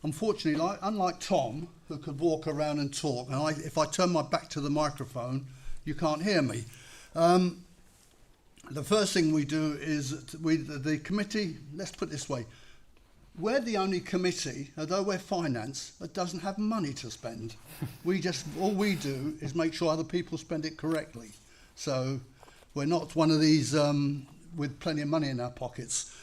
unfortunately, unlike Tom, who could walk around and talk, and if I turn my back to the microphone, you can't hear me. The first thing we do is the committee, let's put it this way, we're the only committee, although we're finance, that doesn't have money to spend. All we do is make sure other people spend it correctly. So we're not one of these with plenty of money in our pockets.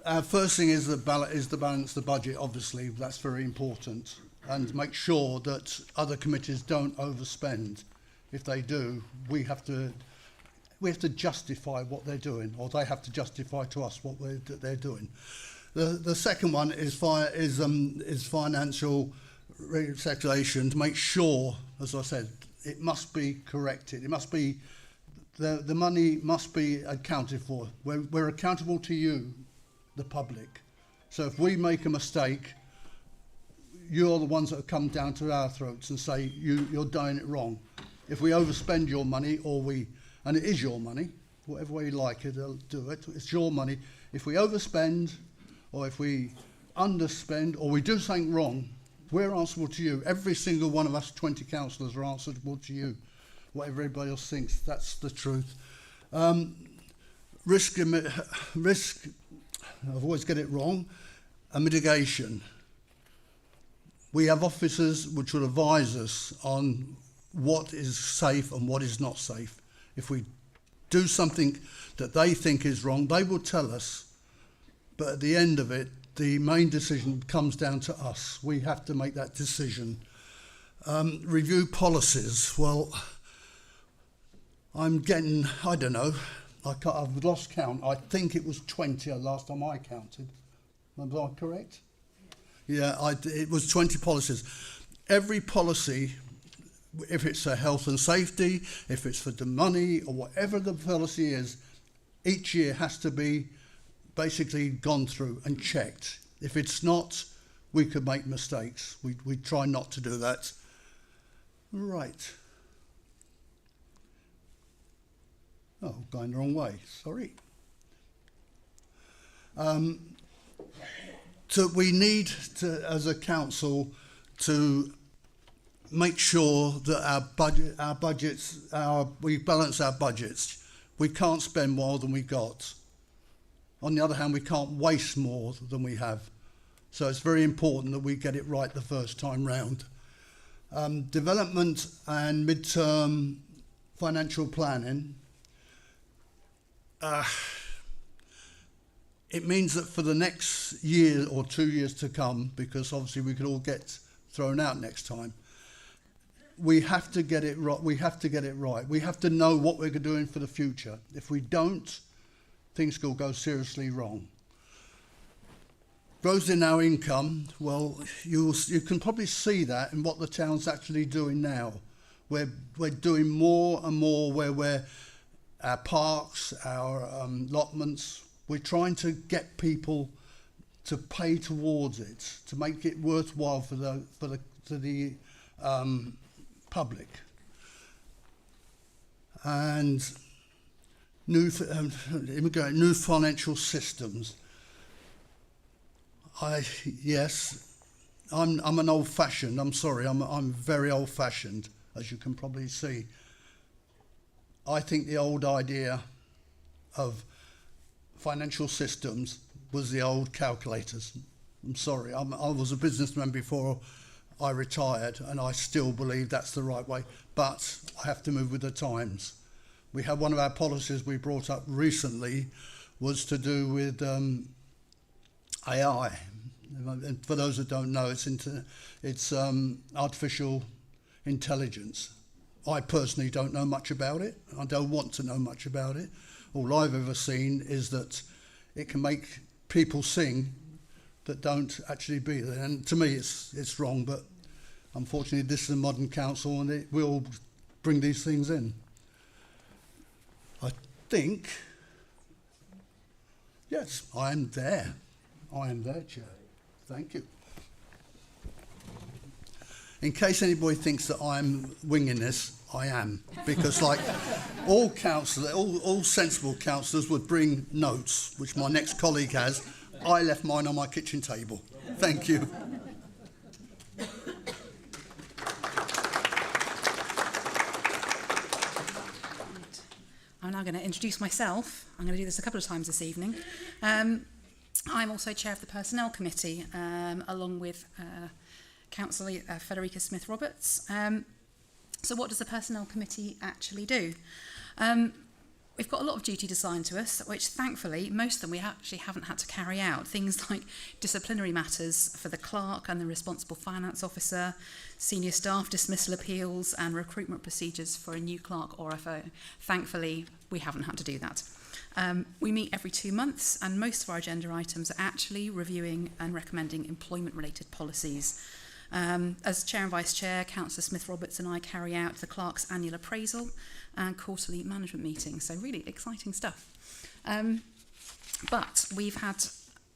Our first thing is to balance the budget, obviously, that's very important, and make sure that other committees don't overspend. If they do, we have to justify what they're doing, or they have to justify to us what they're doing. The second one is financial regulation, to make sure, as I said, it must be corrected. It must be, the money must be accounted for. We're accountable to you, the public. So if we make a mistake, you're the ones that have come down to our throats and say you're doing it wrong. If we overspend your money, and it is your money, whatever way you like it, do it. It's your money. If we overspend, or if we underspend, or we do something wrong, we're answerable to you. Every single one of us 20 councillors are answerable to you. Whatever everybody else thinks, that's the truth. Risk, I always get it wrong, and mitigation. We have officers which will advise us on what is safe and what is not safe. If we do something that they think is wrong, they will tell us. But at the end of it, the main decision comes down to us. We have to make that decision. Review policies. Well, I'm getting, I don't know, I've lost count. I think it was 20 last time I counted. Am I correct? Yeah, it was 20 policies. Every policy, if it's a health and safety, if it's for the money, or whatever the policy is, each year has to be basically gone through and checked. If it's not, we could make mistakes. We try not to do that. Right. Oh, going the wrong way, sorry. So we need to, as a council, to make sure that we balance our budgets. We can't spend more than we got. On the other hand, we can't waste more than we have. So it's very important that we get it right the first time round. Development and mid-term financial planning. It means that for the next year or 2 years to come, because obviously we could all get thrown out next time, we have to get it right. We have to get it right. We have to know what we're doing for the future. If we don't, things will go seriously wrong. Growth in our income, well, you can probably see that in what the town's actually doing now. We're doing more and more where our parks, our allotments, we're trying to get people to pay towards it, to make it worthwhile for the public. And new financial systems. Yes, I'm an old-fashioned. I'm sorry, I'm very old-fashioned, as you can probably see. I think the old idea of financial systems was the old calculators. I'm sorry, I was a businessman before I retired, and I still believe that's the right way, but I have to move with the times. We had one of our policies we brought up recently was to do with AI. And for those that don't know, it's artificial intelligence. I personally don't know much about it. I don't want to know much about it. All I've ever seen is that it can make people sing that don't actually be there. And to me, it's wrong, but unfortunately, this is a modern council and it will bring these things in. I think, yes, I am there. I am there, Chair. Thank you. In case anybody thinks that I'm winging this, I am. Because like all councillors, all sensible councillors would bring notes, which my next colleague has. I left mine on my kitchen table. Thank you. now going to introduce myself. I'm going to do this a couple of times this evening. I'm also chair of the Personnel Committee, along with Councillor Federica Smith-Roberts. So what does the Personnel Committee actually do? We've got a lot of duties assigned to us, which thankfully, most of them we actually haven't had to carry out. Things like disciplinary matters for the clerk and the responsible finance officer, senior staff dismissal appeals and recruitment procedures for a new clerk or FO. Thankfully, we haven't had to do that. We meet every 2 months, and most of our agenda items are actually reviewing and recommending employment-related policies. As Chair and Vice Chair, Councillor Smith-Roberts and I carry out the clerk's annual appraisal and quarterly management meetings, so really exciting stuff. But we've had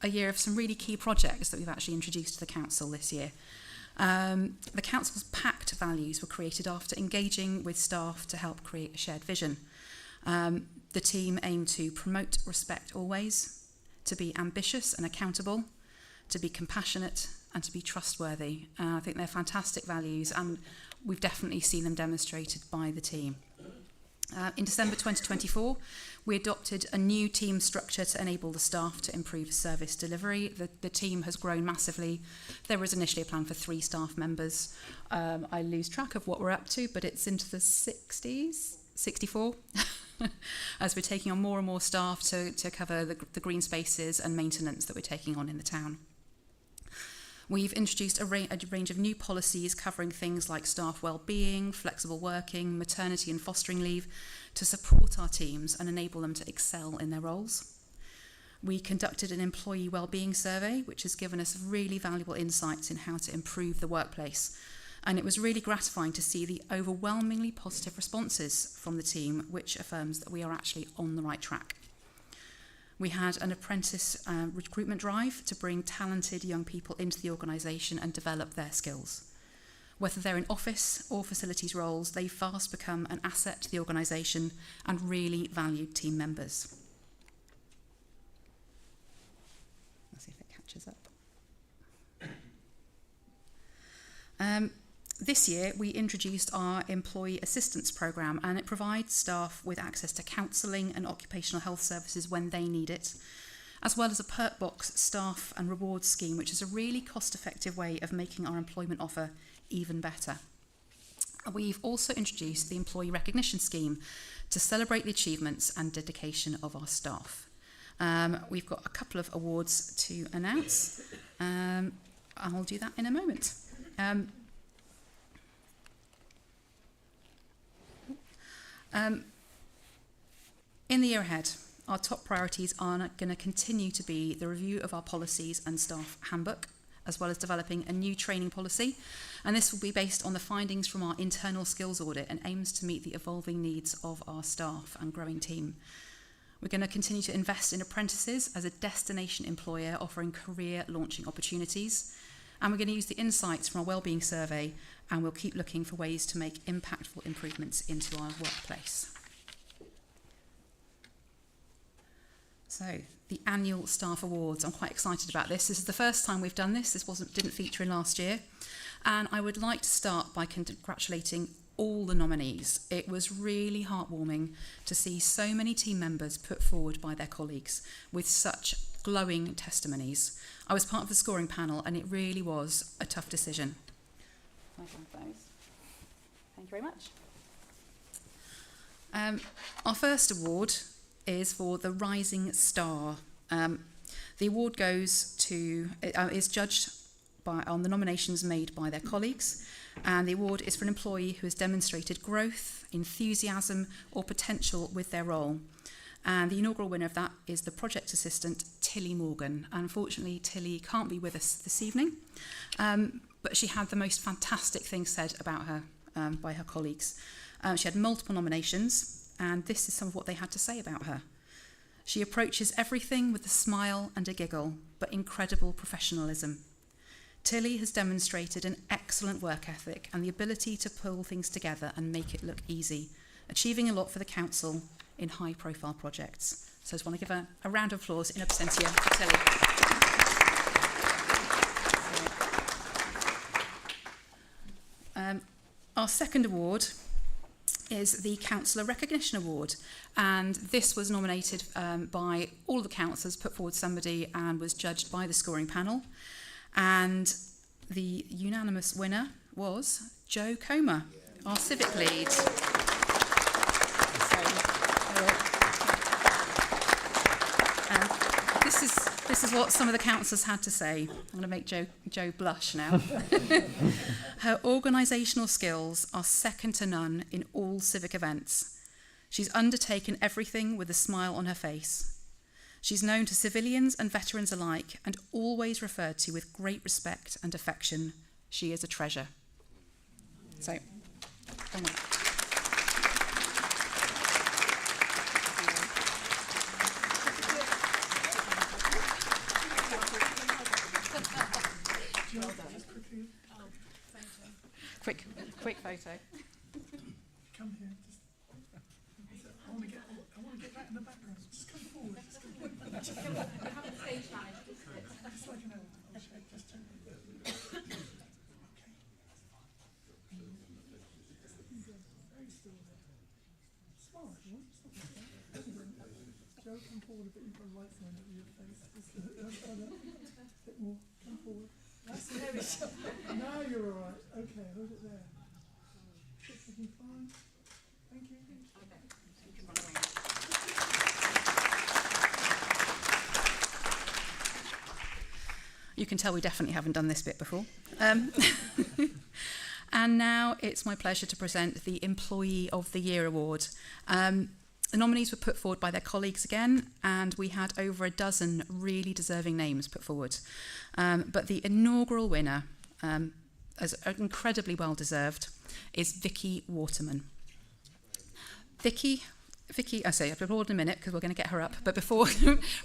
a year of some really key projects that we've actually introduced to the Council this year. The Council's pact values were created after engaging with staff to help create a shared vision. The team aim to promote respect always, to be ambitious and accountable, to be compassionate and to be trustworthy. I think they're fantastic values, and we've definitely seen them demonstrated by the team. In December 2024, we adopted a new team structure to enable the staff to improve service delivery. The team has grown massively. There was initially a plan for 3 staff members. I lose track of what we're up to, but it's into the 60s, 64, as we're taking on more and more staff to cover the green spaces and maintenance that we're taking on in the town. We've introduced a range of new policies covering things like staff well-being, flexible working, maternity and fostering leave to support our teams and enable them to excel in their roles. We conducted an employee well-being survey, which has given us really valuable insights in how to improve the workplace. And it was really gratifying to see the overwhelmingly positive responses from the team, which affirms that we are actually on the right track. We had an apprentice recruitment drive to bring talented young people into the organisation and develop their skills. Whether they're in office or facilities roles, they've fast become an asset to the organisation and really valued team members. Let's see if it catches up. This year, we introduced our employee assistance programme, and it provides staff with access to counselling and occupational health services when they need it, as well as a perk box staff and rewards scheme, which is a really cost-effective way of making our employment offer even better. We've also introduced the employee recognition scheme to celebrate the achievements and dedication of our staff. We've got a couple of awards to announce. I'll do that in a moment. In the year ahead, our top priorities are going to continue to be the review of our policies and staff handbook, as well as developing a new training policy. And this will be based on the findings from our internal skills audit and aims to meet the evolving needs of our staff and growing team. We're going to continue to invest in apprentices as a destination employer offering career launching opportunities. And we're going to use the insights from our wellbeing survey, and we'll keep looking for ways to make impactful improvements into our workplace. So, the annual staff awards. I'm quite excited about this. This is the first time we've done this. This didn't feature in last year. And I would like to start by congratulating all the nominees. It was really heartwarming to see so many team members put forward by their colleagues with such glowing testimonies. I was part of the scoring panel, and it really was a tough decision. Thank you very much. Our first award is for the Rising Star. The award goes to is judged on the nominations made by their colleagues, and the award is for an employee who has demonstrated growth, enthusiasm, or potential with their role. And the inaugural winner of that is the project assistant, Tilly Morgan. Unfortunately, Tilly can't be with us this evening, but she had the most fantastic things said about her by her colleagues. She had multiple nominations, and this is some of what they had to say about her. She approaches everything with a smile and a giggle, but incredible professionalism. Tilly has demonstrated an excellent work ethic and the ability to pull things together and make it look easy, achieving a lot for the council in high-profile projects. So I just want to give a round of applause in absentia for Tilly. Our second award is the Councillor Recognition Award, and this was nominated by all the councillors, put forward somebody, and was judged by the scoring panel, and the unanimous winner was Joe Comer, our civic lead. This is what some of the councillors had to say. I'm going to make Joe blush now. Her organisational skills are second to none in all civic events. She's undertaken everything with a smile on her face. She's known to civilians and veterans alike and always referred to with great respect and affection. She is a treasure. So, come on. Quick photo. Come here. I want to get that in the background. Just come forward. Just like an hour. I'll shake. Just turn. Okay. Very still there. Smile, Joe, come forward a bit. You've got a light sign over your face. A bit more. Come forward. That's it. Now you're all right. Okay, hold it there. Looking fine. Thank you. Okay. You can run away. You can tell we definitely haven't done this bit before. And now it's my pleasure to present the Employee of the Year Award. The nominees were put forward by their colleagues again, and we had over a dozen really deserving names put forward. But the inaugural winner, as incredibly well deserved, is Vicky Waterman. Vicky, I say I'll applaud in a minute because we're going to get her up. But before,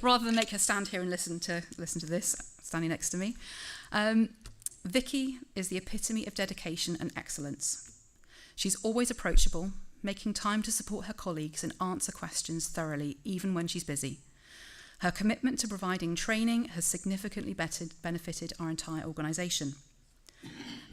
rather than make her stand here and listen to this, standing next to me, Vicky is the epitome of dedication and excellence. She's always approachable, making time to support her colleagues and answer questions thoroughly, even when she's busy. Her commitment to providing training has significantly benefited our entire organisation.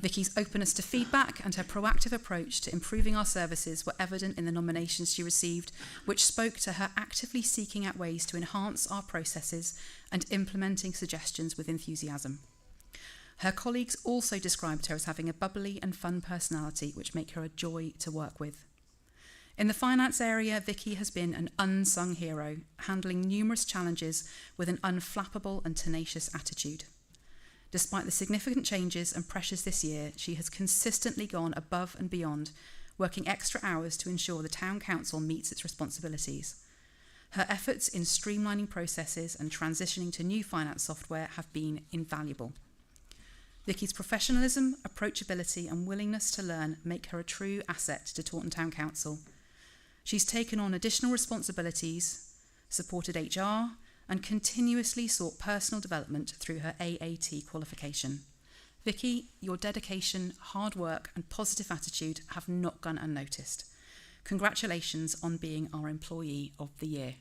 Vicky's openness to feedback and her proactive approach to improving our services were evident in the nominations she received, which spoke to her actively seeking out ways to enhance our processes and implementing suggestions with enthusiasm. Her colleagues also described her as having a bubbly and fun personality, which make her a joy to work with. In the finance area, Vicky has been an unsung hero, handling numerous challenges with an unflappable and tenacious attitude. Despite the significant changes and pressures this year, she has consistently gone above and beyond, working extra hours to ensure the Town Council meets its responsibilities. Her efforts in streamlining processes and transitioning to new finance software have been invaluable. Vicky's professionalism, approachability and willingness to learn make her a true asset to Taunton Town Council. She's taken on additional responsibilities, supported HR, and continuously sought personal development through her AAT qualification. Vicky, your dedication, hard work and positive attitude have not gone unnoticed. Congratulations on being our Employee of the Year.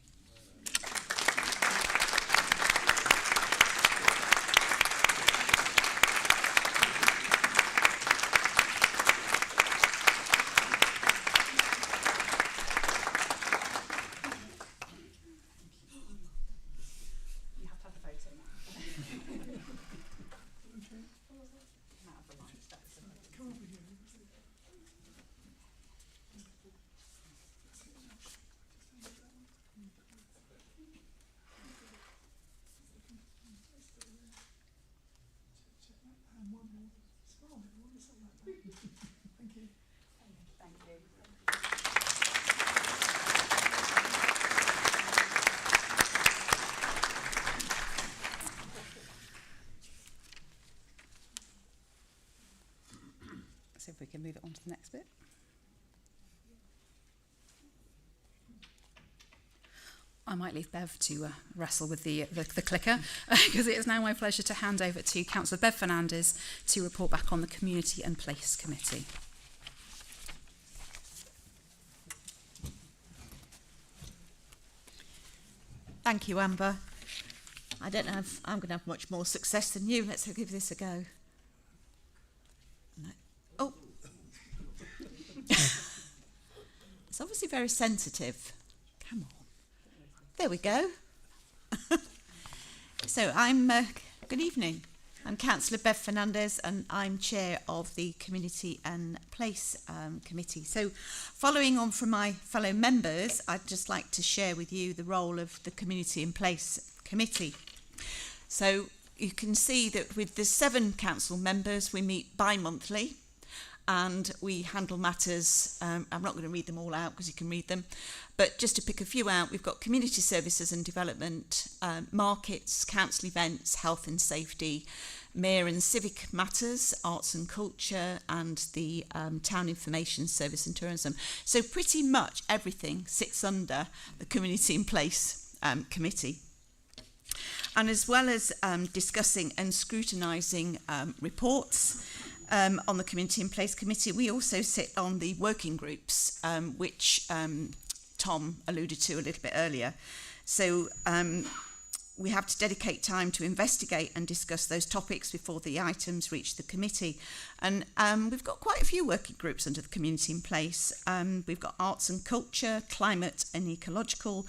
See if we can move it on to the next bit. I might leave Bev to wrestle with the clicker because it is now my pleasure to hand over to Councillor Bev Fernandez to report back on the Community and Place Committee. Thank you, Amber. I don't know if I'm going to have much more success than you. Let's give this a go. No. Oh. It's obviously very sensitive. Come on. There we go. So good evening. I'm Councillor Bev Fernandez and I'm Chair of the Community and Place Committee. So following on from my fellow members, I'd just like to share with you the role of the Community and Place Committee. So you can see that with the 7 council members, we meet bi-monthly and we handle matters. I'm not going to read them all out because you can read them, but just to pick a few out, we've got community services and development, markets, council events, health and safety, mayor and civic matters, arts and culture, and the town information service and tourism. So pretty much everything sits under the Community in Place Committee. And as well as discussing and scrutinising reports, on the Community in Place Committee, we also sit on the working groups, which Tom alluded to a little bit earlier. So we have to dedicate time to investigate and discuss those topics before the items reach the committee. And we've got quite a few working groups under the Community in Place. We've got arts and culture, climate and ecological,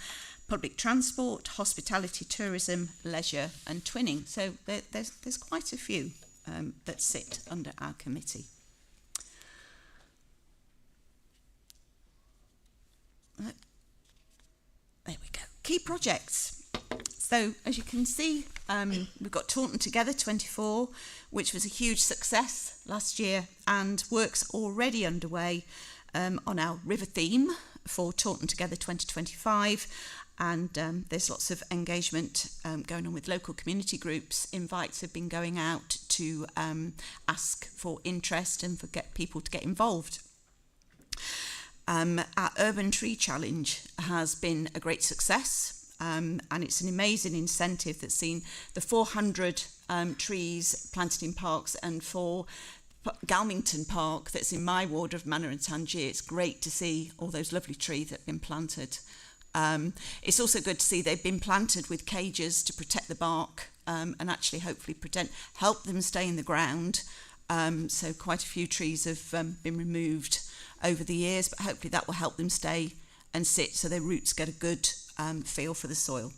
public transport, hospitality, tourism, leisure and twinning. So there's quite a few that sit under our committee. There we go. Key projects. So as you can see, we've got Taunton Together 24, which was a huge success last year, and work's already underway on our river theme for Taunton Together 2025. And there's lots of engagement going on with local community groups. Invites have been going out to ask for interest and for people to get involved. Our Urban Tree Challenge has been a great success, and it's an amazing incentive that's seen the 400 trees planted in parks, and for Galmington Park that's in my ward of Manor and Tangier, it's great to see all those lovely trees that have been planted. It's also good to see they've been planted with cages to protect the bark and actually hopefully help them stay in the ground. So quite a few trees have been removed over the years, but hopefully that will help them stay and sit so their roots get a good feel for the soil.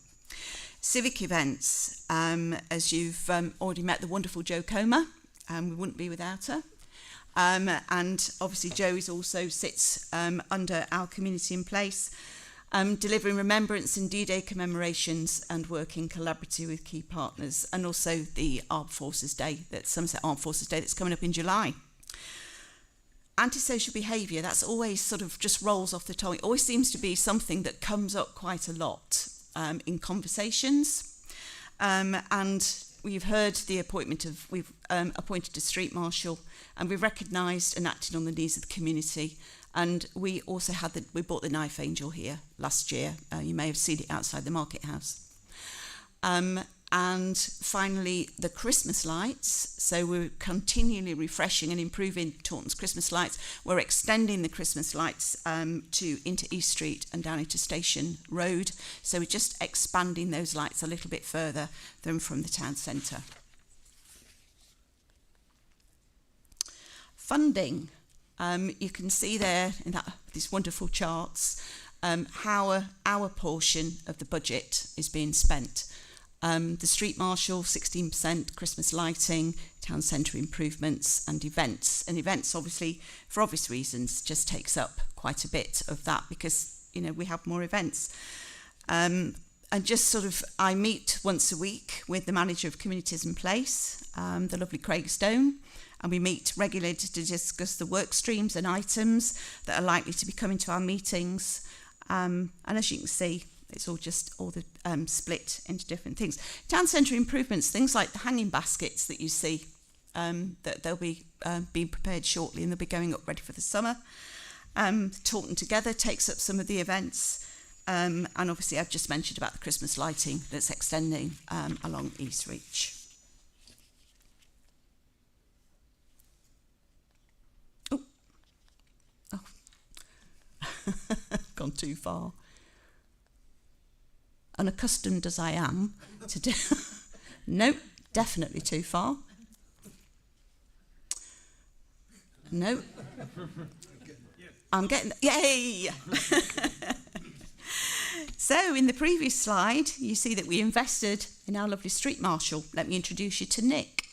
Civic events, as you've already met the wonderful Jo Comer, we wouldn't be without her. And obviously Jo also sits under our Community in Place, delivering remembrance and D-Day commemorations and working collaboratively with key partners, and also the Armed Forces Day, Somerset Armed Forces Day that's coming up in July. Antisocial behaviour, that's always sort of just rolls off the tongue. It always seems to be something that comes up quite a lot in conversations. And we've heard the we've appointed a street marshal, and we've recognised and acted on the needs of the community. And we also we bought the Knife Angel here last year. You may have seen it outside the Market House. And finally, the Christmas lights. So we're continually refreshing and improving Taunton's Christmas lights. We're extending the Christmas lights into East Street and down into Station Road. So we're just expanding those lights a little bit further than from the town centre. Funding. You can see there in these wonderful charts how our portion of the budget is being spent. The Street Marshal, 16%, Christmas lighting, town centre improvements and events. And events, obviously, for obvious reasons, just takes up quite a bit of that because, we have more events. And just sort of, I meet once a week with the manager of Communities in Place, the lovely Craig Stone, and we meet regularly to discuss the work streams and items that are likely to be coming to our meetings. And as you can see, it's all the split into different things. Town centre improvements, things like the hanging baskets that you see, that they'll be being prepared shortly and they'll be going up ready for the summer. Taunton Together takes up some of the events. And obviously I've just mentioned about the Christmas lighting that's extending along East Reach. Oh. Gone too far. Unaccustomed as I am to do. No, definitely too far. No. I'm getting, yay! So in the previous slide, you see that we invested in our lovely street marshal. Let me introduce you to Nick.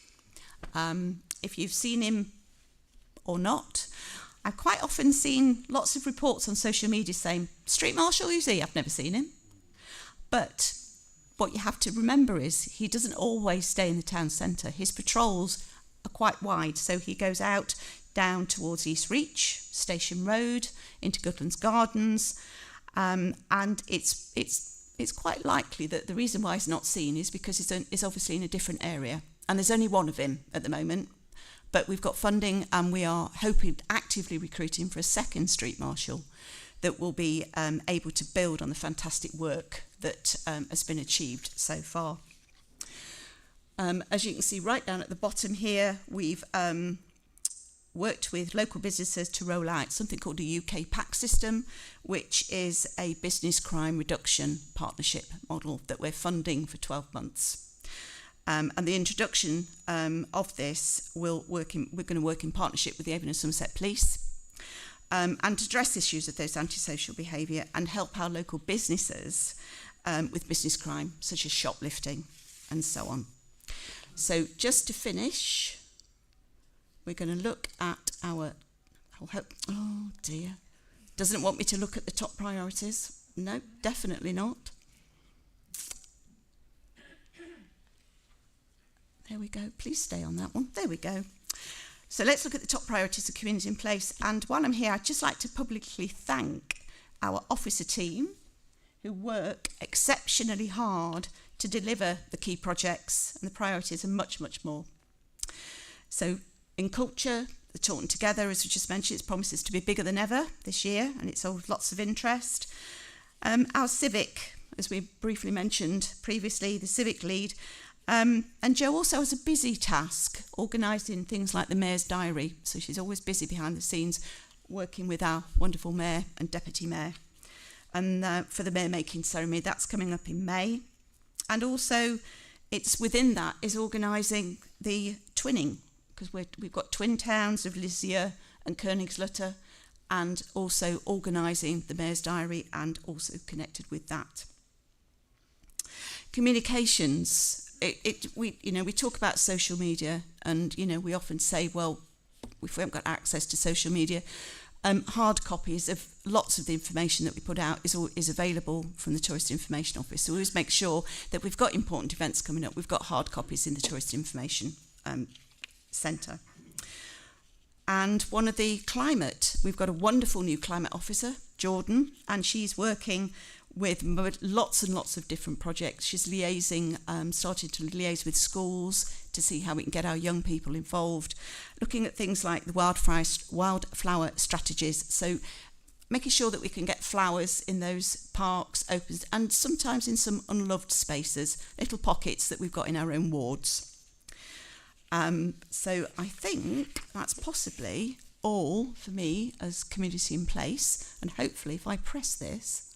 If you've seen him or not, I've quite often seen lots of reports on social media saying, street marshal, who's he? I've never seen him. But what you have to remember is he doesn't always stay in the town centre. His patrols are quite wide, so he goes out down towards East Reach, Station Road, into Goodlands Gardens, and it's quite likely that the reason why he's not seen is because he's obviously in a different area, and there's only one of him at the moment. But we've got funding, and we are actively recruiting for a second street marshal that will be able to build on the fantastic work that has been achieved so far. As you can see right down at the bottom here, we've worked with local businesses to roll out something called a UK PAC system, which is a business crime reduction partnership model that we're funding for 12 months. And the introduction of this we're going to work in partnership with the Avon and Somerset Police and to address issues of those antisocial behaviour and help our local businesses with business crime, such as shoplifting and so on. So just to finish, we're going to look at our... Oh dear. Doesn't want me to look at the top priorities? No, definitely not. There we go. Please stay on that one. There we go. So let's look at the top priorities of community in place. And while I'm here, I'd just like to publicly thank our officer team who work exceptionally hard to deliver the key projects and the priorities and much, much more. So in culture, the Talking Together, as we just mentioned, it promises to be bigger than ever this year, and it's of lots of interest. Our civic, as we briefly mentioned previously, the civic lead, and Jo also has a busy task organising things like the Mayor's Diary, so she's always busy behind the scenes working with our wonderful Mayor and Deputy Mayor. And for the Mayor Making Ceremony, that's coming up in May. And also, it's within that is organising the twinning, because we've got twin towns of Lisieux and Königslutter, and also organising the Mayor's Diary and also connected with that. Communications, we talk about social media, and we often say, well, if we haven't got access to social media, hard copies of lots of the information that we put out is available from the Tourist Information Office. So we always make sure that we've got important events coming up. We've got hard copies in the Tourist Information Centre. And one of the climate, we've got a wonderful new climate officer, Jordan, and she's working with lots and lots of different projects. She's started to liaise with schools to see how we can get our young people involved, looking at things like the wildflower strategies, so making sure that we can get flowers in those parks open, and sometimes in some unloved spaces, little pockets that we've got in our own wards. So I think that's possibly all for me as community in place, and hopefully if I press this,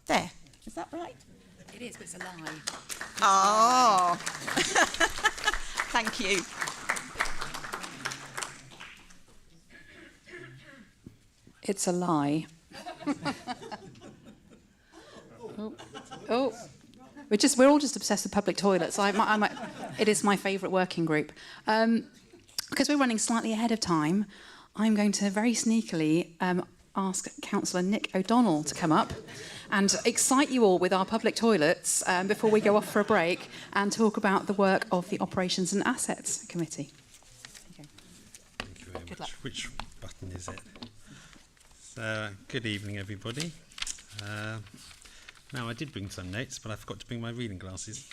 there, is that right? It is, but it's a lie. Oh, thank you. It's a lie. Oh. We're all just obsessed with public toilets. It is my favourite working group. Because we're running slightly ahead of time, I'm going to very sneakily ask Councillor Nick O'Donnell to come up and excite you all with our public toilets before we go off for a break and talk about the work of the Operations and Assets Committee. Thank you very much. Which button is it? So, good evening, everybody. Now, I did bring some notes, but I forgot to bring my reading glasses.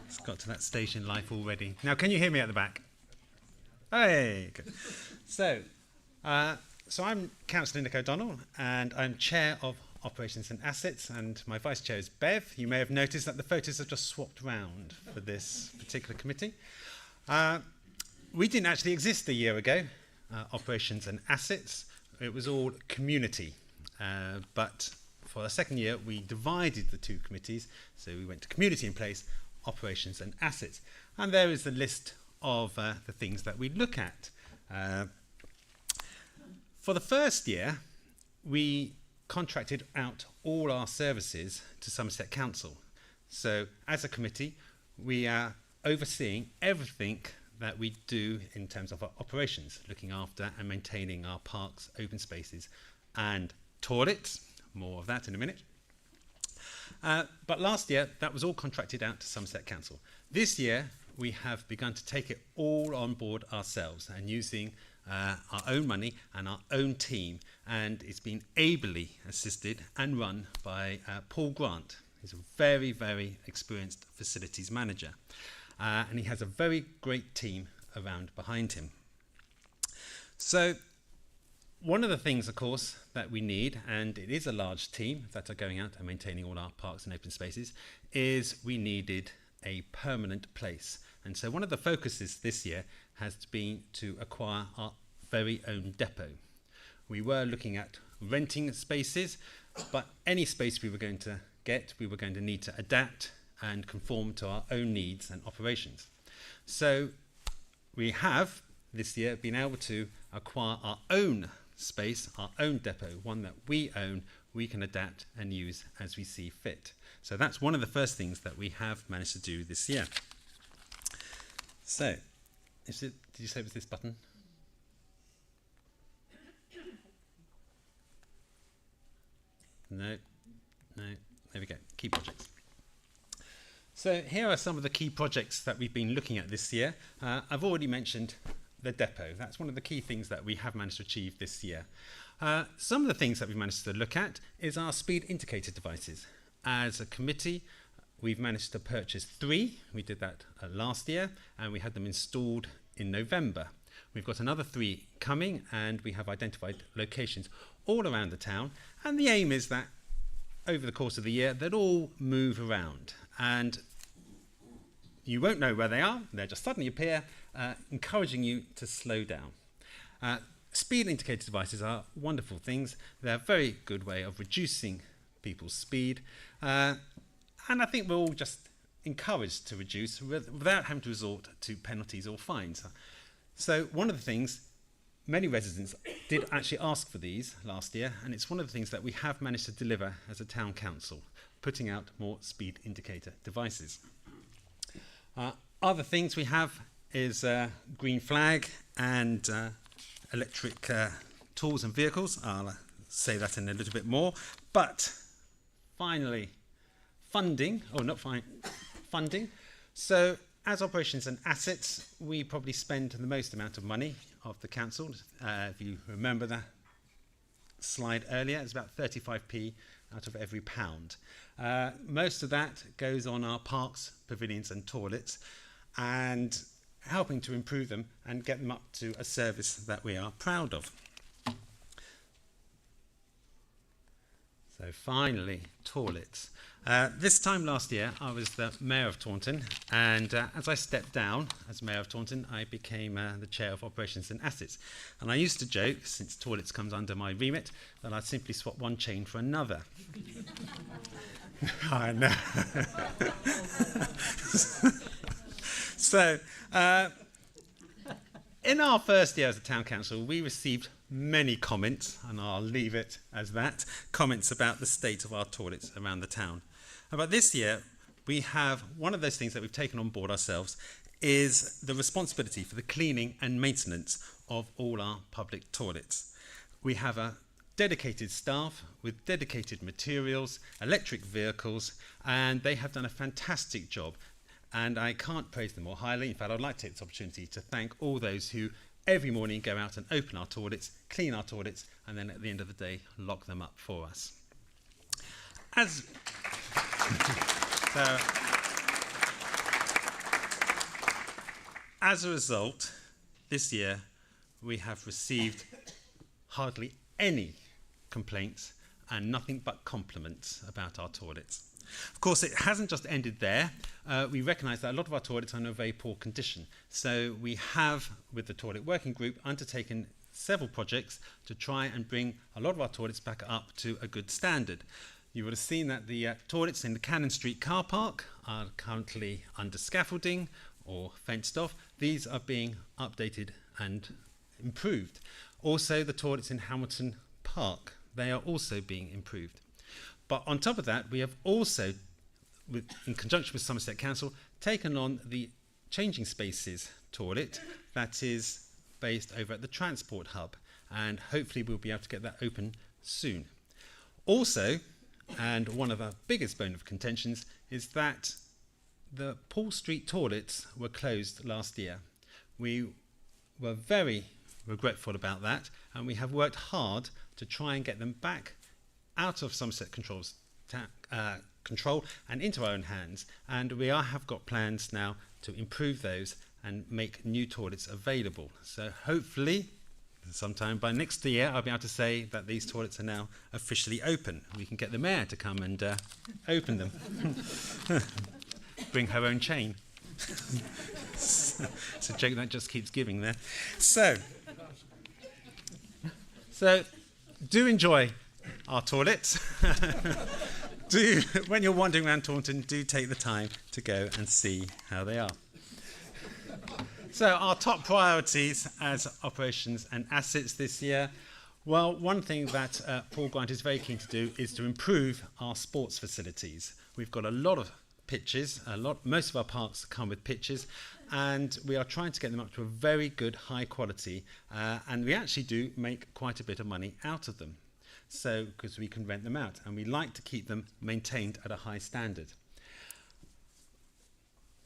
It's got to that stage in life already. Now, can you hear me at the back? Hey, good. So I'm Councillor Nick O'Donnell, and I'm Chair of Operations and Assets, and my Vice Chair is Bev. You may have noticed that the photos have just swapped round for this particular committee. We didn't actually exist a year ago, Operations and Assets. It was all community, but for the second year, we divided the two committees, so we went to Community in Place, Operations and Assets. And there is the list of the things that we look at. For the first year, we contracted out all our services to Somerset Council. So as a committee, we are overseeing everything that we do in terms of our operations, looking after and maintaining our parks, open spaces and toilets. More of that in a minute. But last year, that was all contracted out to Somerset Council. This year, we have begun to take it all on board ourselves and using our own money and our own team, and it's been ably assisted and run by Paul Grant. He's a very, very experienced facilities manager, and he has a very great team around behind him. So one of the things, of course, that we need, and it is a large team that are going out and maintaining all our parks and open spaces, is we needed a permanent place. And so one of the focuses this year has been to acquire our very own depot. We were looking at renting spaces, but any space we were going to get, we were going to need to adapt and conform to our own needs and operations. So we have this year been able to acquire our own space, our own depot, one that we own, we can adapt and use as we see fit. So that's one of the first things that we have managed to do this year. So, did you say it was this button? No, there we go, key projects. So here are some of the key projects that we've been looking at this year. I've already mentioned the depot. That's one of the key things that we have managed to achieve this year. Some of the things that we've managed to look at is our speed indicator devices. As a committee, we've managed to purchase 3. We did that last year, and we had them installed in November. We've got another 3 coming, and we have identified locations all around the town. And the aim is that over the course of the year, they'll all move around. And you won't know where they are. They'll just suddenly appear, encouraging you to slow down. Speed indicator devices are wonderful things. They're a very good way of reducing people's speed. And I think we're all just encouraged to reduce without having to resort to penalties or fines. So one of the things, many residents did actually ask for these last year, and it's one of the things that we have managed to deliver as a town council, putting out more speed indicator devices. Other things we have is green flag and electric tools and vehicles. I'll say that in a little bit more. But finally, funding. So as operations and assets, we probably spend the most amount of money of the council. If you remember that slide earlier, it's about 35p out of every pound. Most of that goes on our parks, pavilions and toilets, and helping to improve them and get them up to a service that we are proud of. So finally, toilets. This time last year, I was the Mayor of Taunton, and as I stepped down as Mayor of Taunton, I became the Chair of Operations and Assets. And I used to joke, since toilets comes under my remit, that I'd simply swap one chain for another. I know. So, in our first year as a town council, we received many comments, and I'll leave it as that, comments about the state of our toilets around the town. But this year, we have one of those things that we've taken on board ourselves is the responsibility for the cleaning and maintenance of all our public toilets. We have a dedicated staff with dedicated materials, electric vehicles, and they have done a fantastic job. And I can't praise them more highly. In fact, I'd like to take this opportunity to thank all those who every morning go out and open our toilets, clean our toilets, and then at the end of the day, lock them up for us. As a result, this year, we have received hardly any complaints and nothing but compliments about our toilets. Of course, it hasn't just ended there. We recognise that a lot of our toilets are in a very poor condition. So we have, with the Toilet Working Group, undertaken several projects to try and bring a lot of our toilets back up to a good standard. You would have seen that the toilets in the Cannon Street car park are currently under scaffolding, or fenced off. These are being updated and improved. Also, the toilets in Hamilton Park, they are also being improved. But on top of that, we have also, in conjunction with Somerset Council, taken on the changing spaces toilet that is based over at the transport hub, and hopefully we'll be able to get that open soon. Also, and one of our biggest bone of contentions, is that the Paul Street toilets were closed last year. We were very regretful about that, and we have worked hard to try and get them back out of Somerset control and into our own hands, and we have got plans now to improve those and make new toilets available. So hopefully sometime by next year I'll be able to say that these toilets are now officially open. We can get the mayor to come and open them. Bring her own chain. It's a joke that just keeps giving there. So do enjoy our toilets. When you're wandering around Taunton, do take the time to go and see how they are. So our top priorities as operations and assets this year. Well, one thing that Paul Grant is very keen to do is to improve our sports facilities. We've got a lot of pitches, most of our parks come with pitches, and we are trying to get them up to a very good high quality, and we actually do make quite a bit of money out of them. So, because we can rent them out, and we like to keep them maintained at a high standard.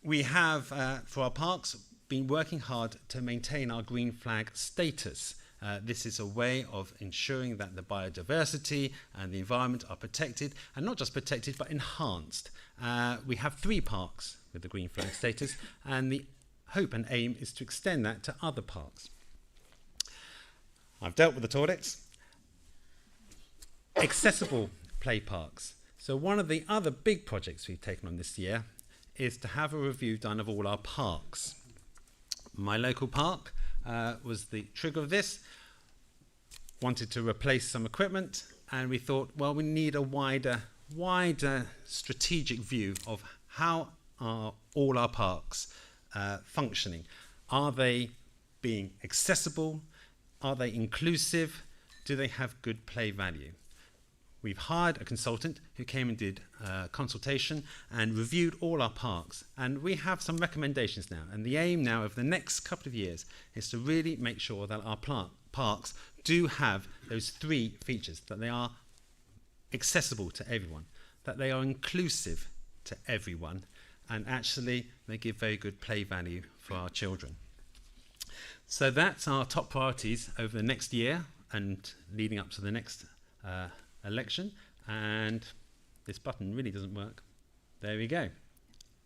We have, for our parks, been working hard to maintain our green flag status. This is a way of ensuring that the biodiversity and the environment are protected, and not just protected, but enhanced. We have 3 parks with the green flag status, and the hope and aim is to extend that to other parks. I've dealt with the toilets. Accessible play parks. So one of the other big projects we've taken on this year is to have a review done of all our parks. My local park was the trigger of this. Wanted to replace some equipment, and we thought, well, we need a wider strategic view of how are all our parks functioning. Are they being accessible? Are they inclusive? Do they have good play value? We've hired a consultant who came and did a consultation and reviewed all our parks, and we have some recommendations now, and the aim now of the next couple of years is to really make sure that our parks do have those 3 features, that they are accessible to everyone, that they are inclusive to everyone, and actually they give very good play value for our children. So that's our top priorities over the next year and leading up to the next election. And this button really doesn't work. There we go.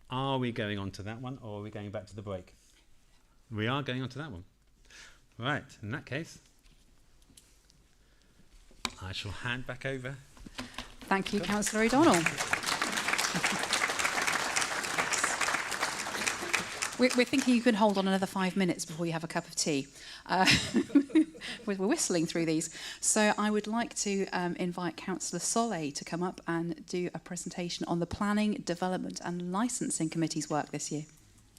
Are we going on to that one, or are we going back to the break? We are going on to that one. Right, in that case, I shall hand back over. Thank you, Councillor O'Donnell. We're thinking you can hold on another 5 minutes before you have a cup of tea. We're whistling through these. So I would like to invite Councillor Solé to come up and do a presentation on the Planning, Development and Licensing Committee's work this year.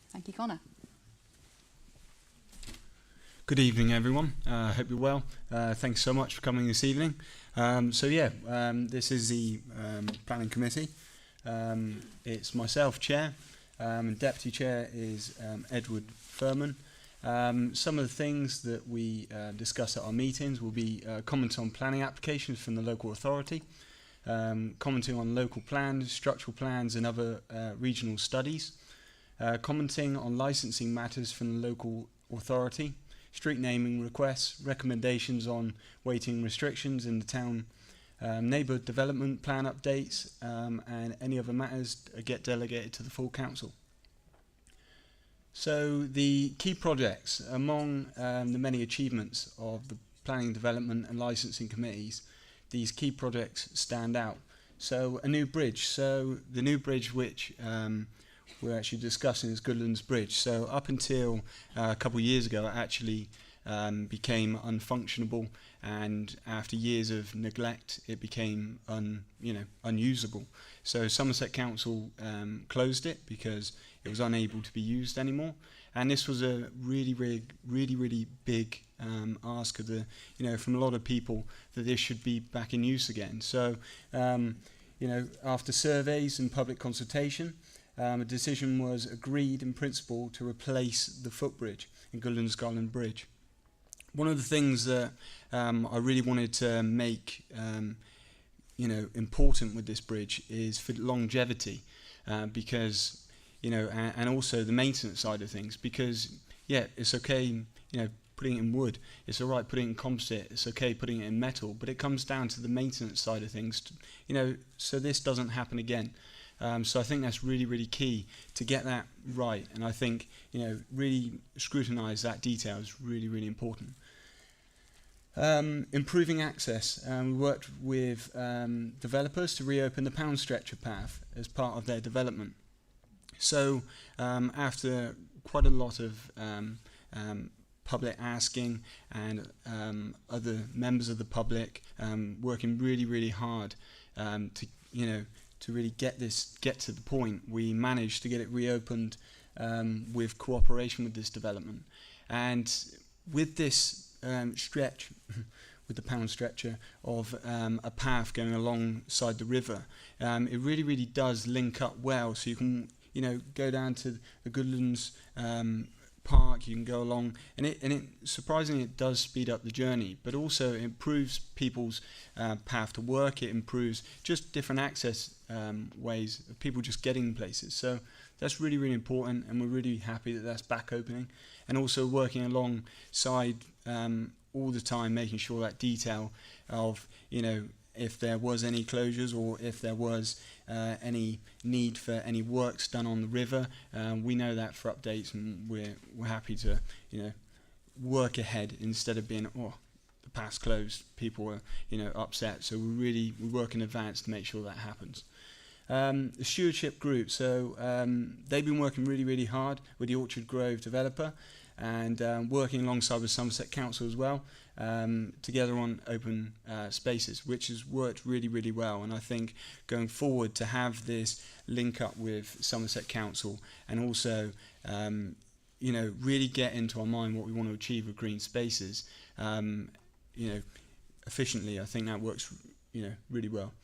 Thank you, Connor. Good evening, everyone. Hope you're well. Thanks so much for coming this evening. This is the Planning Committee. It's myself, Chair, and Deputy Chair is Edward Furman. Some of the things that we discuss at our meetings will be commenting on planning applications from the local authority, commenting on local plans, structural plans and other regional studies, commenting on licensing matters from the local authority, street naming requests, recommendations on weighting restrictions in the town, neighbourhood development plan updates, and any other matters get delegated to the full council. So the key projects among the many achievements of the planning, development and licensing committees, these key projects stand out. So a new bridge. So the new bridge which we're actually discussing is Goodlands Bridge. So up until a couple of years ago, it actually became unfunctionable, and after years of neglect, it became unusable. So Somerset Council closed it because it was unable to be used anymore. And this was a really big ask of from a lot of people that this should be back in use again. So, after surveys and public consultation, a decision was agreed in principle to replace the footbridge in Goodlands Garland Bridge. One of the things that I really wanted to make important with this bridge is for longevity, because and also the maintenance side of things, because it's okay putting it in wood, it's all right putting it in composite, it's okay putting it in metal, but it comes down to the maintenance side of things, so this doesn't happen again. So I think that's really key to get that right, and I think really scrutinise that detail is really important. Improving access. We worked with developers to reopen the pound stretcher path as part of their development. So after quite a lot of public asking and other members of the public working really hard to really get to the point, we managed to get it reopened with cooperation with this development. And with this stretch, with the pound stretcher of a path going alongside the river, it really does link up well, so you can go down to the Goodlands Park, you can go along, and it surprisingly it does speed up the journey, but also it improves people's path to work. It improves just different access ways of people just getting places. So that's really important, and we're really happy that that's back opening, and also working alongside all the time, making sure that detail of if there was any closures or if there was any need for any works done on the river, we know that for updates, and we're happy to work ahead instead of being the path's closed, people are upset. So we work in advance to make sure that happens. The stewardship group, so they've been working really hard with the Orchard Grove developer, and working alongside with Somerset Council as well, together on open spaces, which has worked really well. And I think going forward to have this link up with Somerset Council and also really get into our mind what we want to achieve with green spaces efficiently, I think that works really well.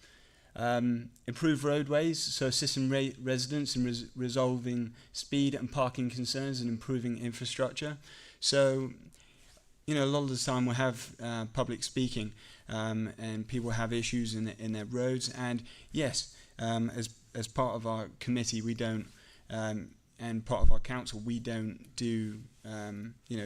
Improve roadways, so assisting residents in resolving speed and parking concerns and improving infrastructure. So, a lot of the time we have public speaking and people have issues in their roads. And yes, as part of our committee, we don't, and part of our council, we don't do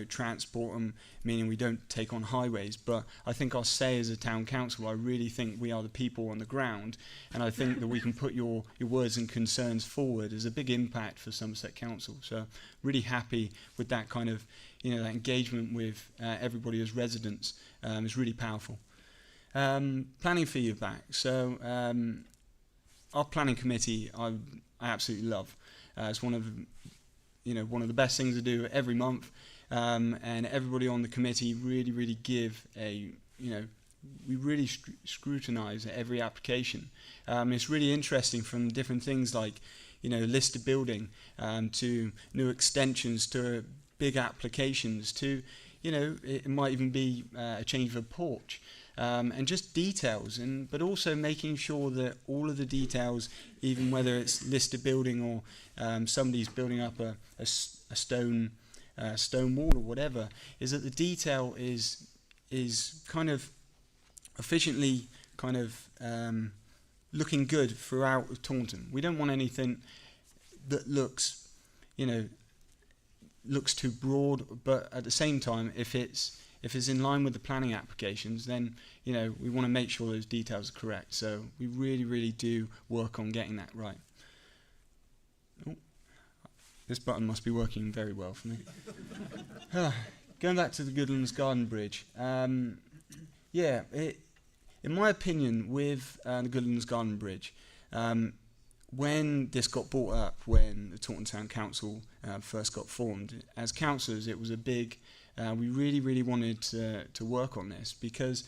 transport, meaning we don't take on highways. But I think our say as a town council, I really think we are the people on the ground, and I think that we can put your words and concerns forward as a big impact for Somerset Council. So really happy with that kind of that engagement with everybody as residents is really powerful. Planning feedback. So our planning committee, I absolutely love. It's one of the best things to do every month, and everybody on the committee really give we really scrutinise every application. It's really interesting, from different things like listed building to new extensions to big applications to it might even be a change of a porch. And just details, but also making sure that all of the details, even whether it's listed building or somebody's building up a stone wall or whatever, is that the detail is kind of efficiently looking good throughout Taunton. We don't want anything that looks too broad, but at the same time, if it's in line with the planning applications, then we want to make sure those details are correct. So we really do work on getting that right. Oh, this button must be working very well for me. Going back to the Goodlands Garden Bridge, in my opinion, with the Goodlands Garden Bridge, when this got brought up, when the Taunton Town Council first got formed, as councillors, it was a big. We really wanted to work on this because,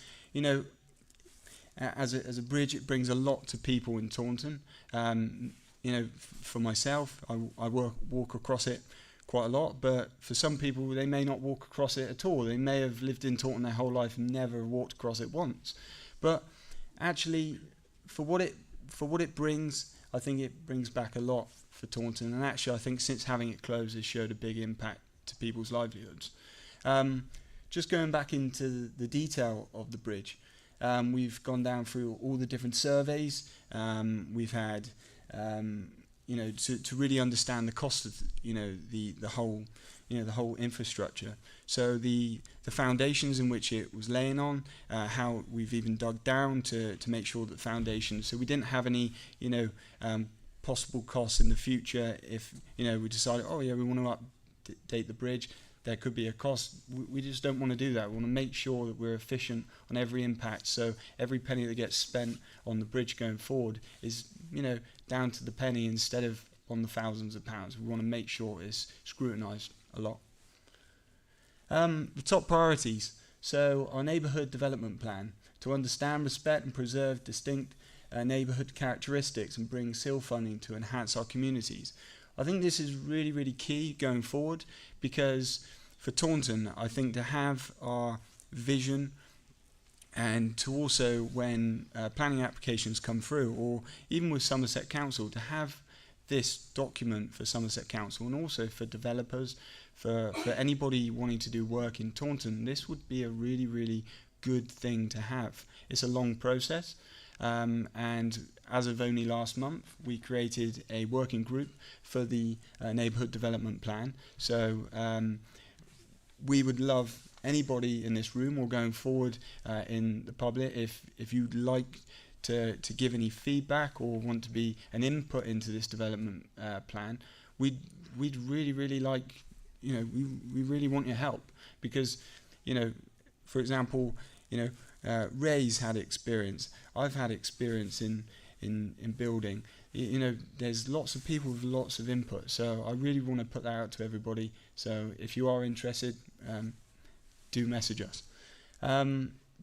as a bridge, it brings a lot to people in Taunton. You know, for myself, I walk across it quite a lot, but for some people, they may not walk across it at all. They may have lived in Taunton their whole life and never walked across it once. But actually, for what it brings, I think it brings back a lot for Taunton. And actually, I think since having it closed, it's showed a big impact to people's livelihoods. Just going back into the detail of the bridge, we've gone down through all the different surveys. We've had, you know, to really understand the cost of, you know, the whole, you know, the whole infrastructure. So the foundations in which it was laying on, how we've even dug down to make sure that foundations. So we didn't have any, you know, possible costs in the future if, you know, we decided, oh yeah, we want to update the bridge. There could be a cost. We just don't want to do that. We want to make sure that we're efficient on every impact. So every penny that gets spent on the bridge going forward is, you know, down to the penny instead of on the thousands of pounds. We want to make sure it's scrutinised a lot. The top priorities. So our neighbourhood development plan, to understand, respect and preserve distinct neighbourhood characteristics and bring SIL funding to enhance our communities. I think this is really, really key going forward, because for Taunton, I think to have our vision and to also, when planning applications come through, or even with Somerset Council, to have this document for Somerset Council and also for developers, for anybody wanting to do work in Taunton, this would be a really, really good thing to have. It's a long process, and as of only last month, we created a working group for the neighbourhood development plan. So we would love anybody in this room or going forward in the public, if you'd like to give any feedback or want to be an input into this development plan, we'd really, really like, you know, we really want your help, because, you know, for example, you know, Ray's had experience. I've had experience in building. You know, there's lots of people with lots of input, so I really want to put that out to everybody. So if you are interested, do message us.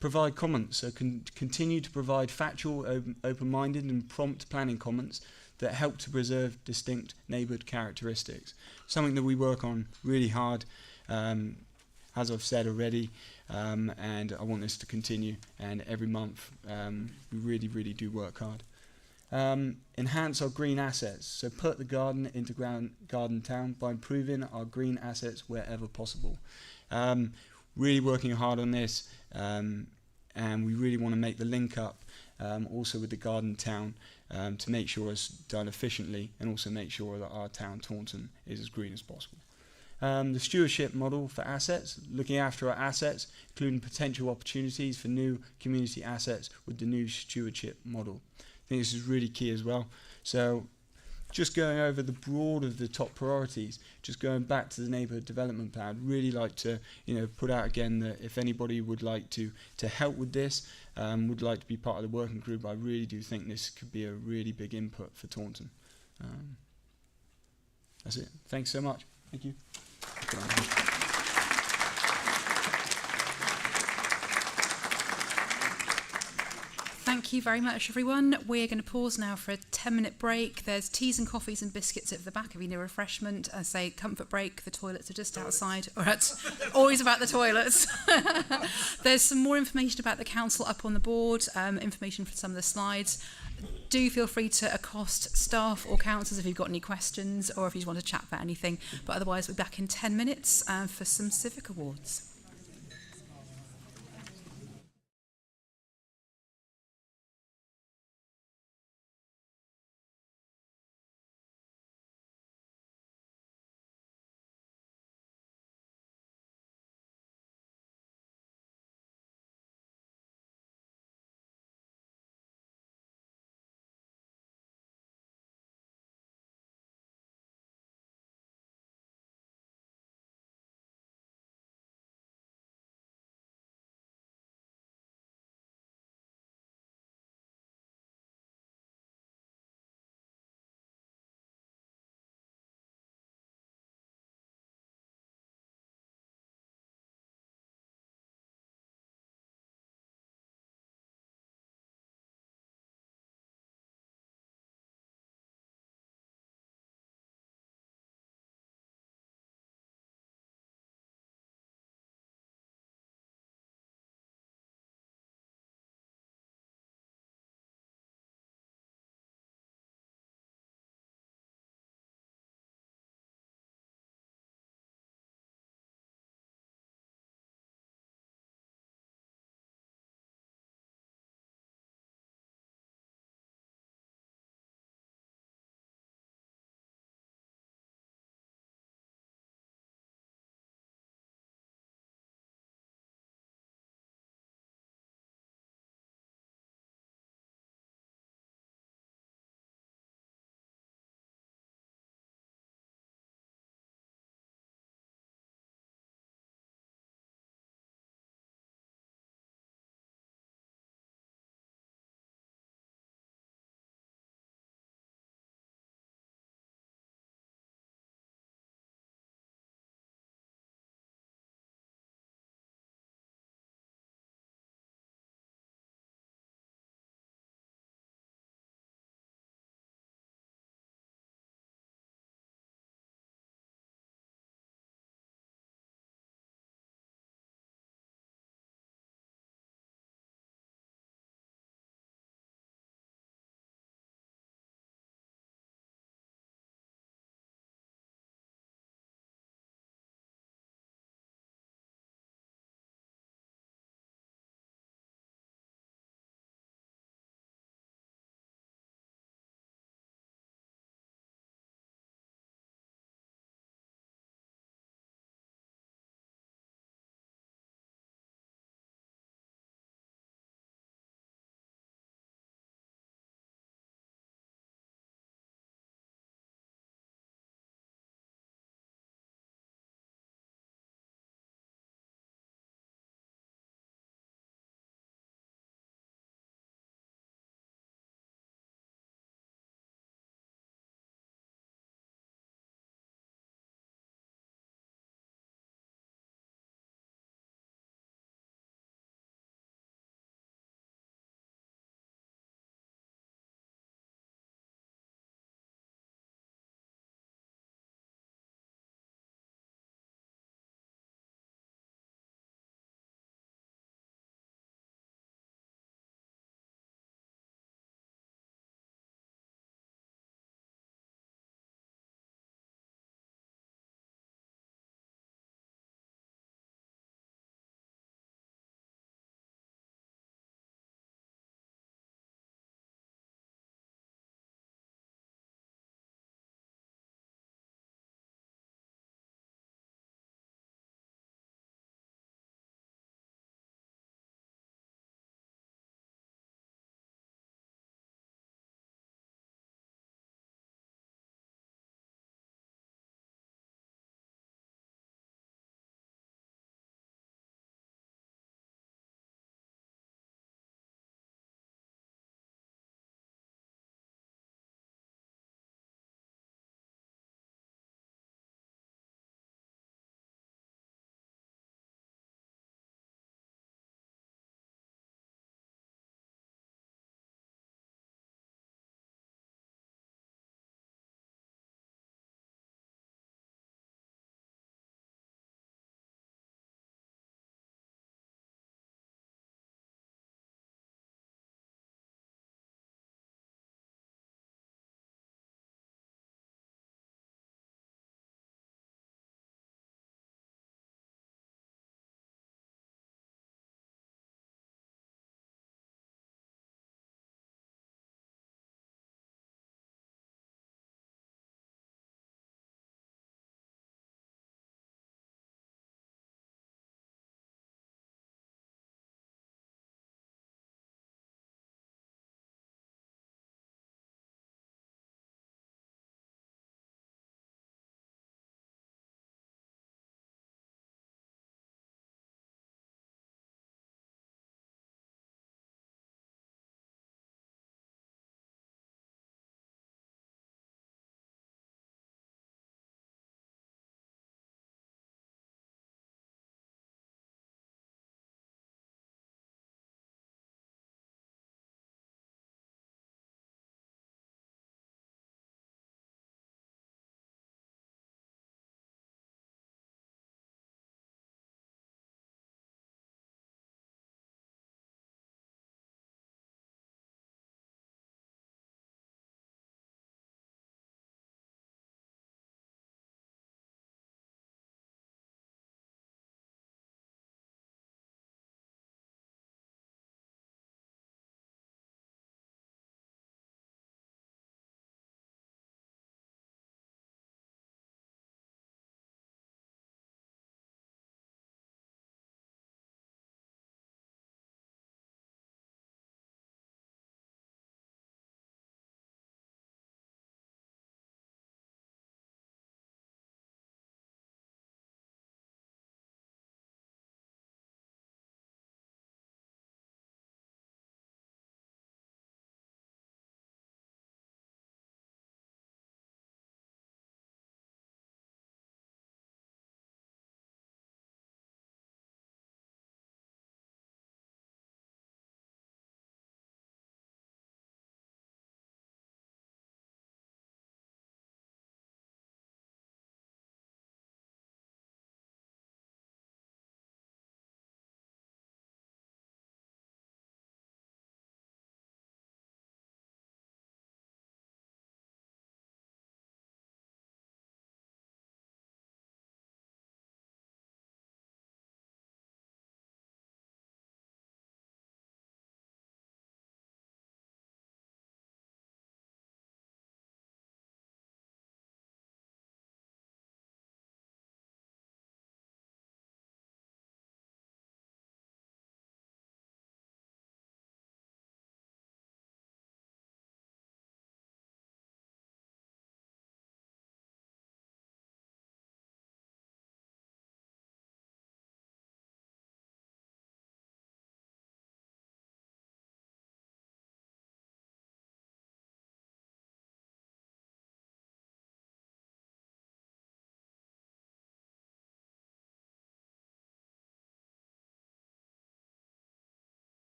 Provide comments, so continue to provide factual, open-minded and prompt planning comments that help to preserve distinct neighbourhood characteristics. Something that we work on really hard, as I've said already, and I want this to continue, and every month we really, really do work hard. Enhance our green assets, so put the garden into garden town by improving our green assets wherever possible. Really working hard on this, and we really want to make the link up also with the garden town to make sure it's done efficiently, and also make sure that our town, Taunton, is as green as possible. The stewardship model for assets, looking after our assets, including potential opportunities for new community assets with the new stewardship model. I think this is really key as well. So just going over the broad of the top priorities, just going back to the neighbourhood development plan, I'd really like to, you know, put out again that if anybody would like to help with this, would like to be part of the working group, I really do think this could be a really big input for Taunton. That's it. Thanks so much. Thank you. Thank you very much, everyone. We're going to pause now for a 10-minute break. There's teas and coffees and biscuits at the back if you need a refreshment. I say comfort break. The toilets are just outside. Always about the toilets. There's some more information about the council up on the board, information for some of the slides. Do feel free to accost staff or councillors if you've got any questions or if you just want to chat about anything. But otherwise, we'll be back in 10 minutes for some civic awards.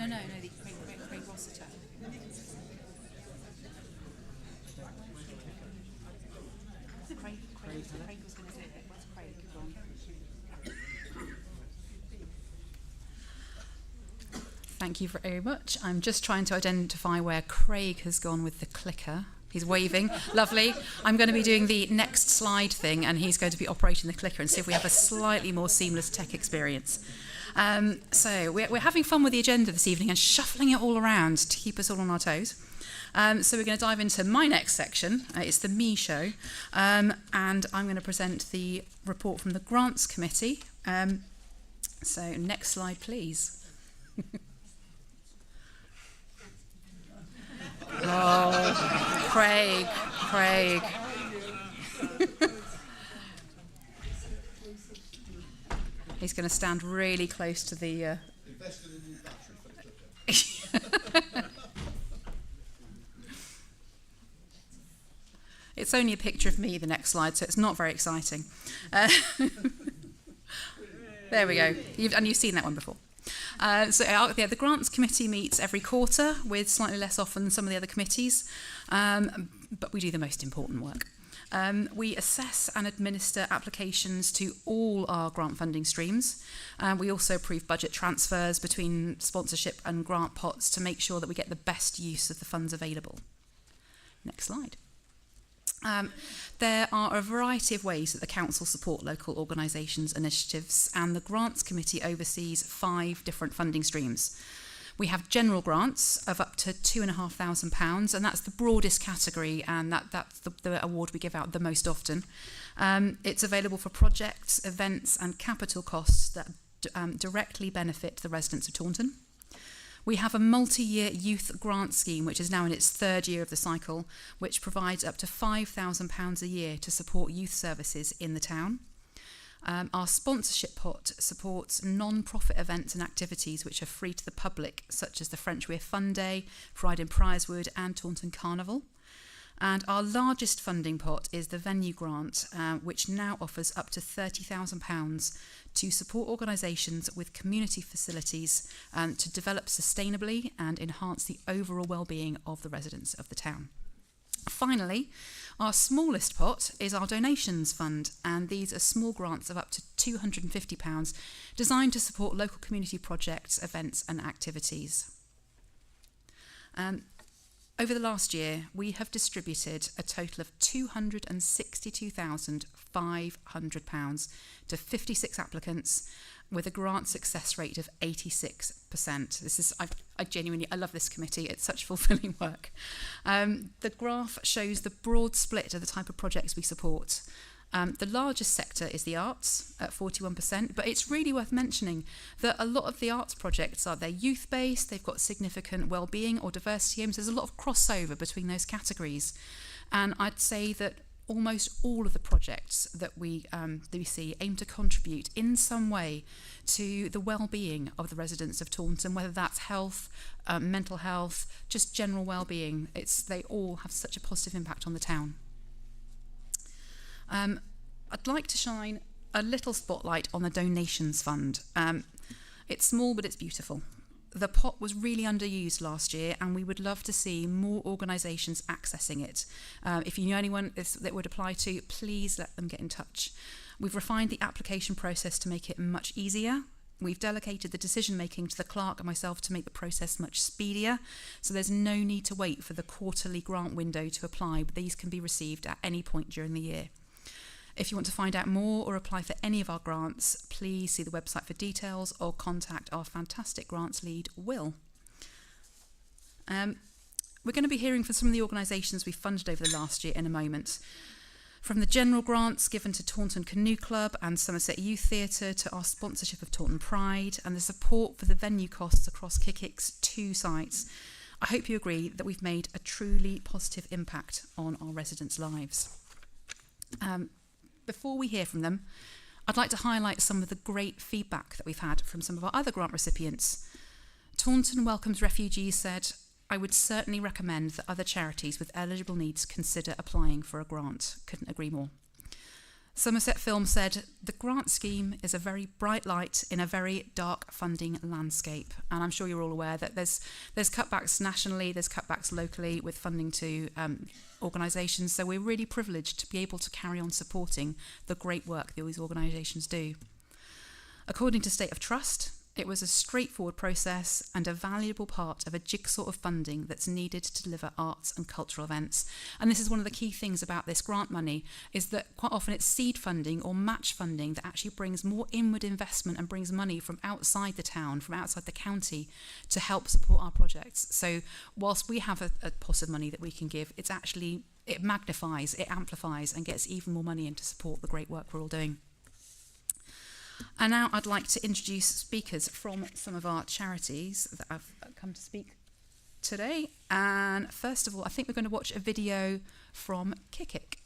No, the Craig Rossiter. Craig was going to do it. Where's Craig gone? Thank you very much. I'm just trying to identify where Craig has gone with the clicker. He's waving. Lovely. I'm going to be doing the next slide thing, and he's going to be operating the clicker and see if we have a slightly more seamless tech experience. So we're having fun with the agenda this evening and shuffling it all around to keep us all on our toes. So we're going to dive into my next section. It's the Me Show. And I'm going to present the report from the Grants Committee. So next slide, please. Oh, Craig. He's going to stand really close to the... It's only a picture of me, the next slide, so it's not very exciting. There we go. You've seen that one before. The Grants Committee meets every quarter, with slightly less often than some of the other committees, but we do the most important work. We assess and administer applications to all our grant funding streams. We also approve budget transfers between sponsorship and grant pots to make sure that we get the best use of the funds available. Next slide. There are a variety of ways that the Council support local organisations' initiatives, and the Grants Committee oversees 5 different funding streams. We have general grants of up to £2,500, and that's the broadest category, and that's the award we give out the most often. It's available for projects, events and capital costs that directly benefit the residents of Taunton. We have a multi-year youth grant scheme, which is now in its 3rd year of the cycle, which provides up to £5,000 a year to support youth services in the town. Our sponsorship pot supports non-profit events and activities which are free to the public, such as the French Weir Fun Day, Pride in Prizewood and Taunton Carnival. And our largest funding pot is the venue grant, which now offers up to £30,000 to support organisations with community facilities to develop sustainably and enhance the overall well-being of the residents of the town. Finally, our smallest pot is our donations fund, and these are small grants of up to £250 designed to support local community projects, events and activities. Over the last year, we have distributed a total of £262,500 to 56 applicants with a grant success rate of 86%. I love this committee. It's such fulfilling work. The graph shows the broad split of the type of projects we support. The largest sector is the arts at 41%, but it's really worth mentioning that a lot of the arts projects they're youth-based, they've got significant well-being or diversity aims. There's a lot of crossover between those categories. And I'd say that almost all of the projects that we see aim to contribute in some way to the well-being of the residents of Taunton, whether that's health, mental health, just general well-being. They all have such a positive impact on the town. I'd like to shine a little spotlight on the donations fund. It's small, but it's beautiful. The pot was really underused last year, and we would love to see more organisations accessing it. If you know anyone that would apply to, please let them get in touch. We've refined the application process to make it much easier. We've delegated the decision-making to the clerk and myself to make the process much speedier, so there's no need to wait for the quarterly grant window to apply, but these can be received at any point during the year. If you want to find out more or apply for any of our grants, please see the website for details or contact our fantastic grants lead, Will. We're going to be hearing from some of the organisations we funded over the last year in a moment. From the general grants given to Taunton Canoe Club and Somerset Youth Theatre to our sponsorship of Taunton Pride and the support for the venue costs across Kickic's 2 sites, I hope you agree that we've made a truly positive impact on our residents' lives. Before we hear from them, I'd like to highlight some of the great feedback that we've had from some of our other grant recipients. Taunton Welcomes Refugees said, "I would certainly recommend that other charities with eligible needs consider applying for a grant." Couldn't agree more. Somerset Film said, "The grant scheme is a very bright light in a very dark funding landscape." And I'm sure you're all aware that there's cutbacks nationally, there's cutbacks locally with funding to organisations. So we're really privileged to be able to carry on supporting the great work that these organisations do. According to State of Trust, it was a straightforward process and a valuable part of a jigsaw of funding that's needed to deliver arts and cultural events. And this is one of the key things about this grant money, is that quite often it's seed funding or match funding that actually brings more inward investment and brings money from outside the town, from outside the county, to help support our projects. So whilst we have a pot of money that we can give, it magnifies, it amplifies and gets even more money in to support the great work we're all doing. And now I'd like to introduce speakers from some of our charities that have come to speak today. And first of all, I think we're going to watch a video from Kikik.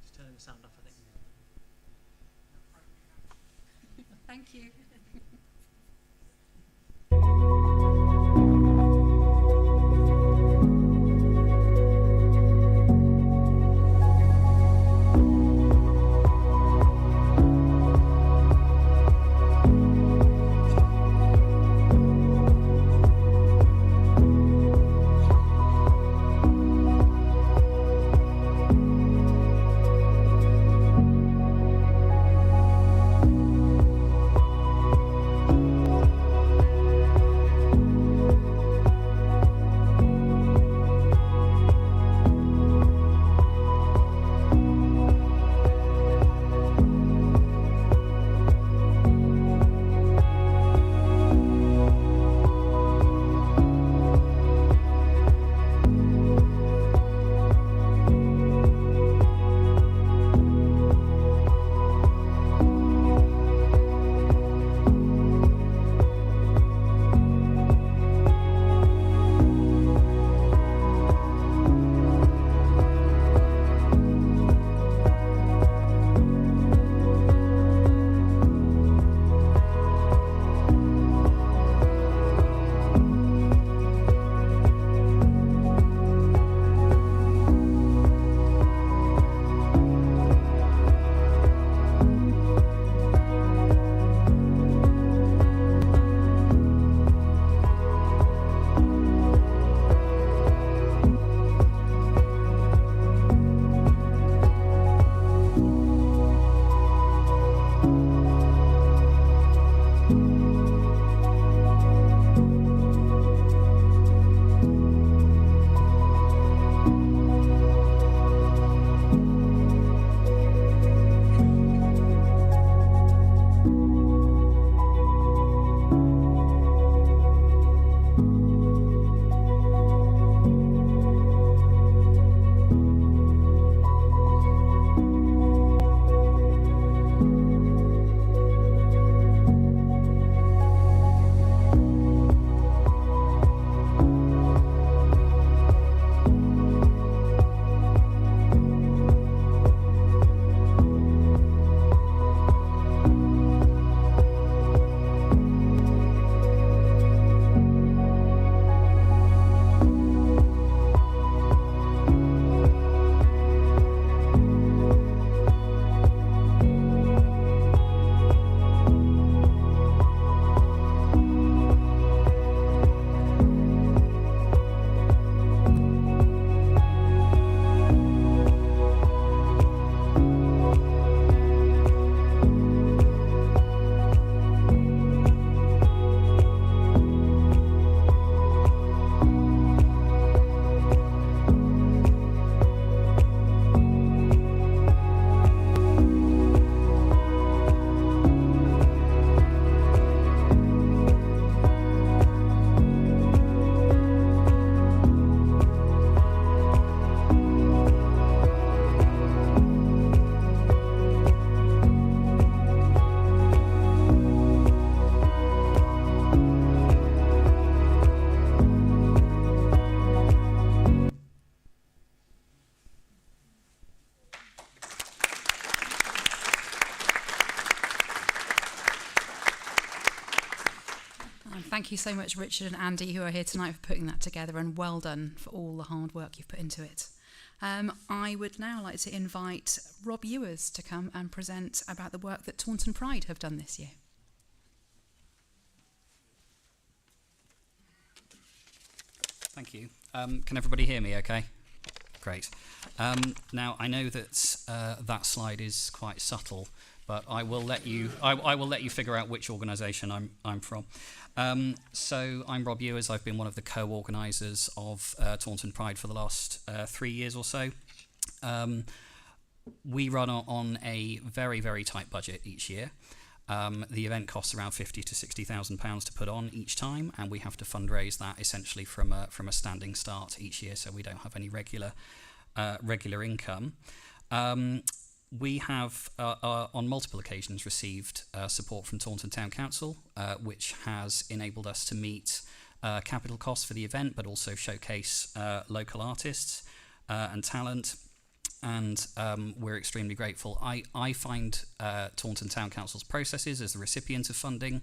Just turning the sound off, I think. Thank you. Thank you so much, Richard and Andy, who are here tonight, for putting that together, and well done for all the hard work you've put into it. I would now like to invite Rob Ewers to come and present about the work that Taunton Pride have done this year. Thank you. Can everybody hear me okay? Great. Now, I know that that slide is quite subtle, but I will let you I will let you figure out which organisation I'm from. So I'm Rob Ewers. I've been one of the co-organisers of Taunton Pride for the last 3 years or so. We run on a very, very tight budget each year. The event costs around £50,000 to £60,000 to put on each time, and we have to fundraise that essentially from a standing start each year, so we don't have any regular income. We have, on multiple occasions, received support from Taunton Town Council, which has enabled us to meet capital costs for the event, but also showcase local artists and talent. And we're extremely grateful. I find Taunton Town Council's processes as the recipient of funding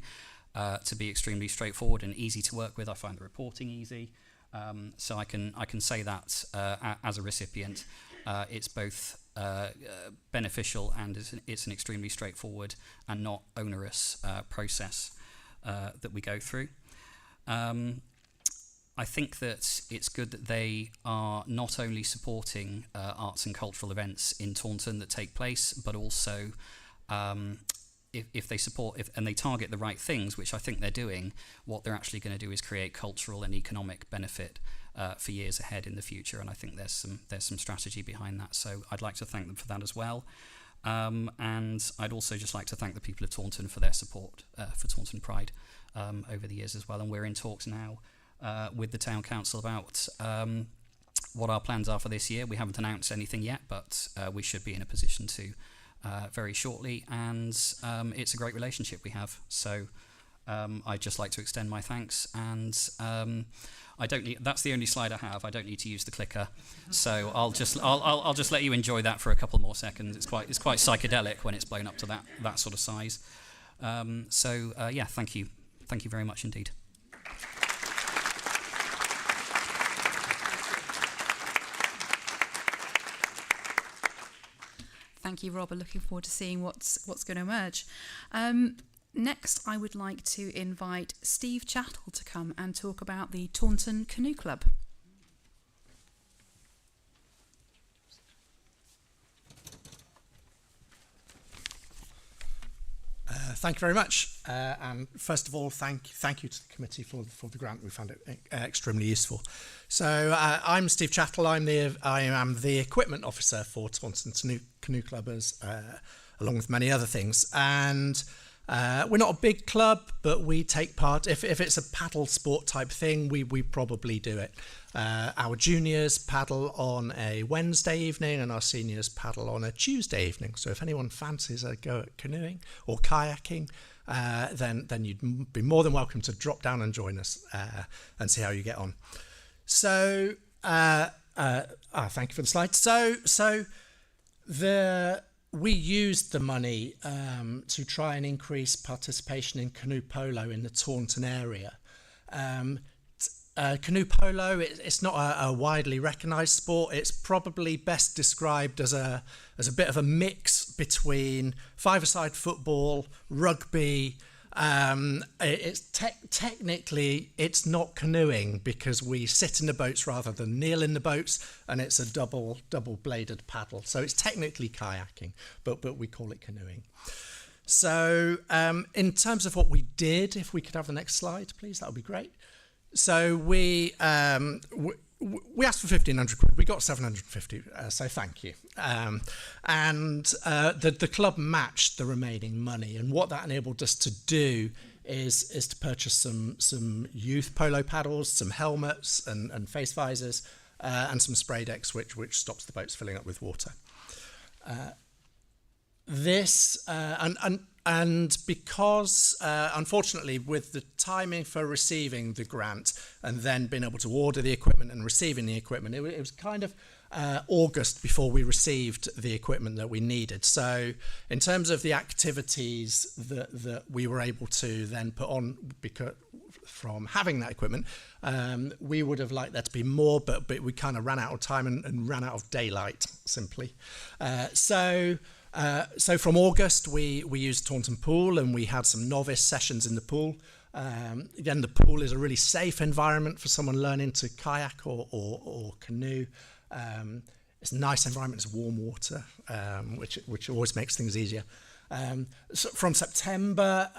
to be extremely straightforward and easy to work with. I find the reporting easy, so I can say that as a recipient, it's both beneficial and it's an extremely straightforward and not onerous process that we go through. I think that it's good that they are not only supporting arts and cultural events in Taunton that take place, but also if they support and they target the right things, which I think they're doing, what they're actually going to do is create cultural and economic benefit for years ahead in the future. And I think there's some strategy behind that. So I'd like to thank them for that as well. And I'd also just like to thank the people of Taunton for their support for Taunton Pride over the years as well. And we're in talks now with the Town Council about what our plans are for this year. We haven't announced anything yet, but we should be in a position to very shortly, and it's a great relationship we have. So I'd just like to extend my thanks, and I don't need, that's the only slide I have. I don't need to use the clicker, so I'll just let you enjoy that for a couple more seconds. It's quite psychedelic when it's blown up to that sort of size. Yeah, thank you very much indeed. Thank you, Rob. I'm looking forward to seeing what's going to emerge. Next, I would like to invite Steve Chattle to come and talk about the Taunton Canoe Club. Thank you very much. And first of all, thank you to the committee for the grant. We found it extremely useful. So I'm Steve Chattle. I am the equipment officer for Taunton Canoe Club, along with many other things. And we're not a big club, but we take part. If it's a paddle sport type thing, we probably do it. Our juniors paddle on a Wednesday evening and our seniors paddle on a Tuesday evening. So if anyone fancies a go at canoeing or kayaking, then you'd be more than welcome to drop down and join us and see how you get on. So thank you for the slide. We used the money to try and increase participation in canoe polo in the Taunton area. Canoe polo, it's not a widely recognised sport. It's probably best described as a bit of a mix between five-a-side football, rugby. Technically it's not canoeing because we sit in the boats rather than kneel in the boats, and it's a double-bladed paddle. So it's technically kayaking, but we call it canoeing. So in terms of what we did, if we could have the next slide, please, that would be great. So we asked for 1,500 quid. We got 750. So thank you. The club matched the remaining money, and what that enabled us to do is to purchase some youth polo paddles, some helmets and face visors, and some spray decks, which stops the boats filling up with water. And because, unfortunately, with the timing for receiving the grant and then being able to order the equipment and receiving the equipment, it was kind of August before we received the equipment that we needed. So in terms of the activities that we were able to then put on from having that equipment. We would have liked there to be more, but we kind of ran out of time and ran out of daylight, simply. So from August, we used Taunton Pool, and we had some novice sessions in the pool. Again, the pool is a really safe environment for someone learning to kayak or canoe. It's a nice environment, it's warm water, which always makes things easier. So from September,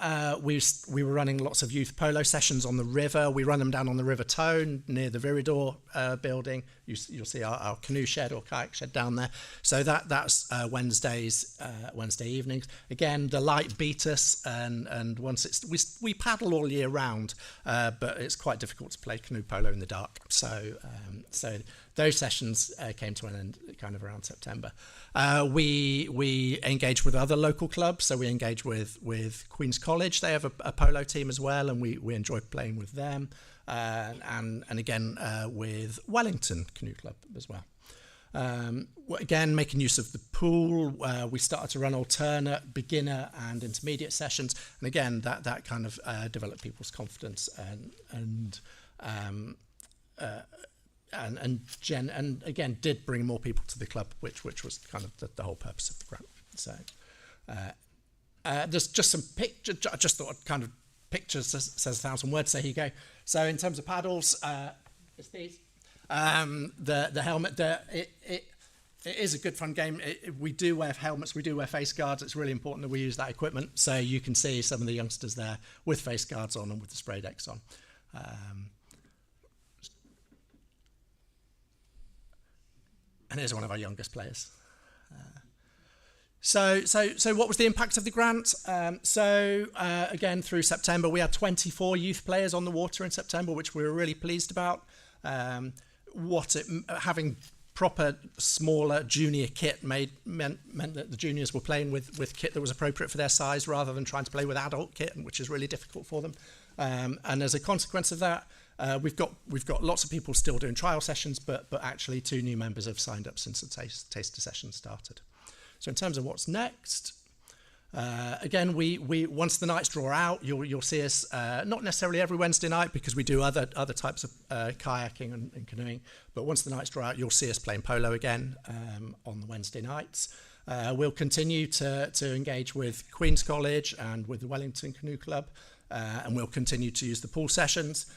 we were running lots of youth polo sessions on the river. We run them down on the River Tone near the Viridor building. You'll see our canoe shed or kayak shed down there. So that's Wednesday evenings. Again, the light beat us, and once we paddle all year round, but it's quite difficult to play canoe polo in the dark. So those sessions came to an end kind of around September. We engage with other local clubs, so we engage with Queen's College. They have a polo team as well, and we enjoy playing with them, and again with Wellington Canoe Club as well. Again, making use of the pool, we started to run alternate beginner and intermediate sessions, and again that kind of developed people's confidence and again did bring more people to the club, which was kind of the whole purpose of the grant. So there's just some pictures. I just thought kind of pictures says 1,000 words. So here you go. So in terms of paddles, it's these. The helmet. It is a good fun game. We do wear helmets. We do wear face guards. It's really important that we use that equipment. So you can see some of the youngsters there with face guards on and with the spray decks on. And here's one of our youngest players. So what was the impact of the grant? Again, through September, we had 24 youth players on the water in September, which we were really pleased about. Having proper, smaller junior kit meant that the juniors were playing with kit that was appropriate for their size, rather than trying to play with adult kit, which is really difficult for them. And as a consequence of that, we've got lots of people still doing trial sessions, but actually 2 new members have signed up since the taster session started. So in terms of what's next, again, we once the nights draw out, you'll see us not necessarily every Wednesday night, because we do other types of kayaking and canoeing. But once the nights draw out, you'll see us playing polo again on the Wednesday nights. We'll continue to engage with Queen's College and with the Wellington Canoe Club, and we'll continue to use the pool sessions.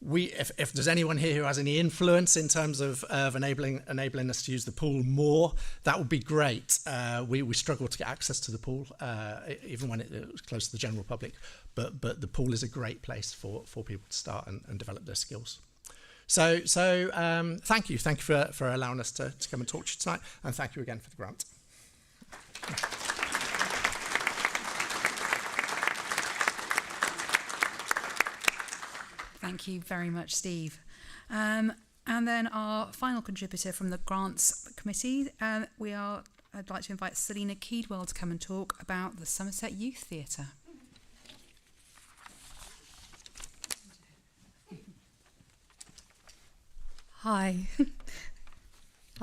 If there's anyone here who has any influence in terms of enabling us to use the pool more, that would be great. We struggle to get access to the pool, even when it was close to the general public, but the pool is a great place for people to start and develop their skills. So thank you for allowing us to come and talk to you tonight, and thank you again for the grant. Thank you very much, Steve. And then our final contributor from the Grants Committee, I'd like to invite Selina Keedwell to come and talk about the Somerset Youth Theatre. Hi.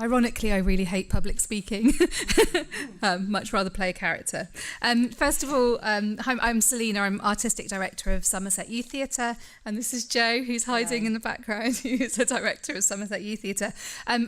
Ironically, I really hate public speaking. Much rather play a character. First of all, I'm Selina. I'm Artistic Director of Somerset Youth Theatre. And this is Jo, who's hiding in the background, who's the Director of Somerset Youth Theatre.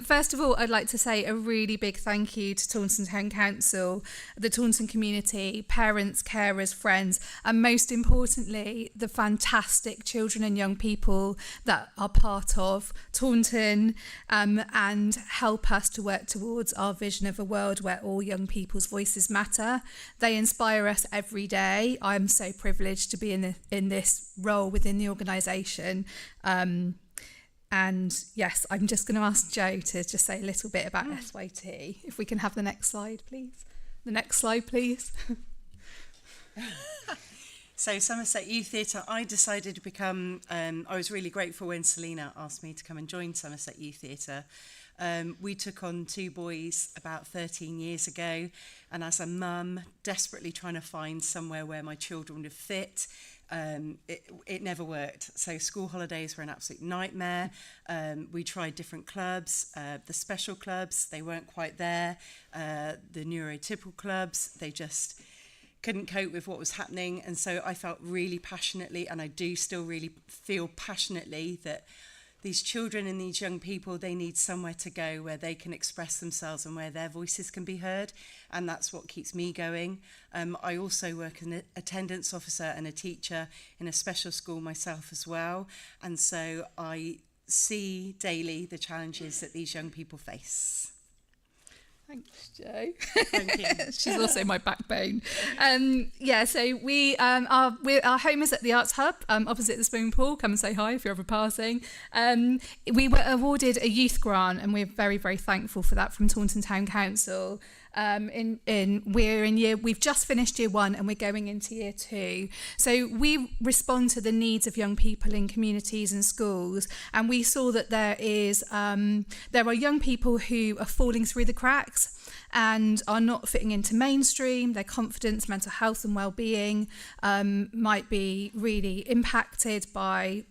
First of all, I'd like to say a really big thank you to Taunton Town Council, the Taunton community, parents, carers, friends, and most importantly, the fantastic children and young people that are part of Taunton and help us to work towards our vision of a world where all young people's voices matter. They inspire us every day. I'm so privileged to be in this role within the organisation. And yes, I'm just going to ask Jo to just say a little bit about SYT. If we can have the next slide, please. The next slide, please. So Somerset Youth Theatre, I decided to become, I was really grateful when Selina asked me to come and join Somerset Youth Theatre. We took on 2 boys about 13 years ago, and as a mum, desperately trying to find somewhere where my children would fit, it never worked. So school holidays were an absolute nightmare. We tried different clubs, the special clubs, they weren't quite there. The neurotypical clubs, they just couldn't cope with what was happening. And so I felt really passionately, and I do still really feel passionately, that these children and these young people, they need somewhere to go where they can express themselves and where their voices can be heard. And that's what keeps me going. I also work as an attendance officer and a teacher in a special school myself as well. And so I see daily the challenges that these young people face. Thanks, Jo. Thank you. She's also my backbone. So our home is at the Arts Hub, opposite the swimming pool. Come and say hi if you're ever passing. We were awarded a youth grant, and we're very, very thankful for that from Taunton Town Council. We've just finished year 1 and we're going into year 2. So we respond to the needs of young people in communities and schools, and we saw that there are young people who are falling through the cracks and are not fitting into mainstream. Their confidence, mental health and well-being might be really impacted by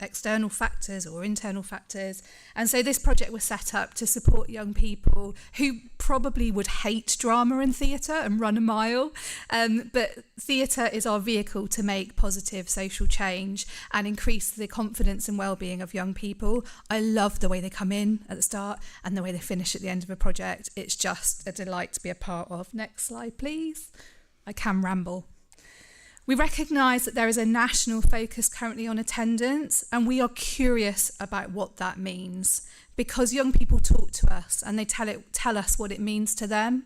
external factors or internal factors. And so this project was set up to support young people who probably would hate drama and theatre and run a mile. But theatre is our vehicle to make positive social change and increase the confidence and well-being of young people. I love the way they come in at the start and the way they finish at the end of a project. It's just a delight to be a part of. Next slide, please. I can ramble. We recognise that there is a national focus currently on attendance, and we are curious about what that means, because young people talk to us and they tell us what it means to them.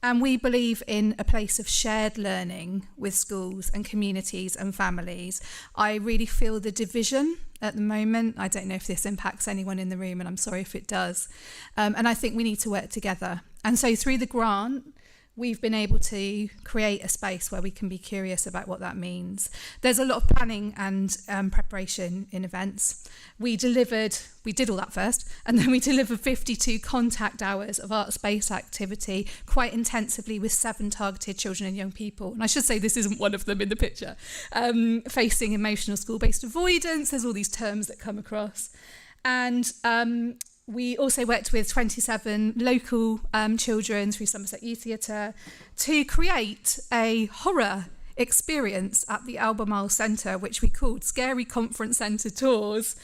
And we believe in a place of shared learning with schools and communities and families. I really feel the division at the moment. I don't know if this impacts anyone in the room, and I'm sorry if it does. And I think we need to work together. And so through the grant, we've been able to create a space where we can be curious about what that means. There's a lot of planning and preparation in events. We did all that first, and then we delivered 52 contact hours of art space activity quite intensively with 7 targeted children and young people. And I should say this isn't one of them in the picture. Facing emotional school-based avoidance, there's all these terms that come across. And we also worked with 27 local children through Somerset Youth Theatre to create a horror experience at the Albemarle Centre, which we called Scary Conference Centre Tours.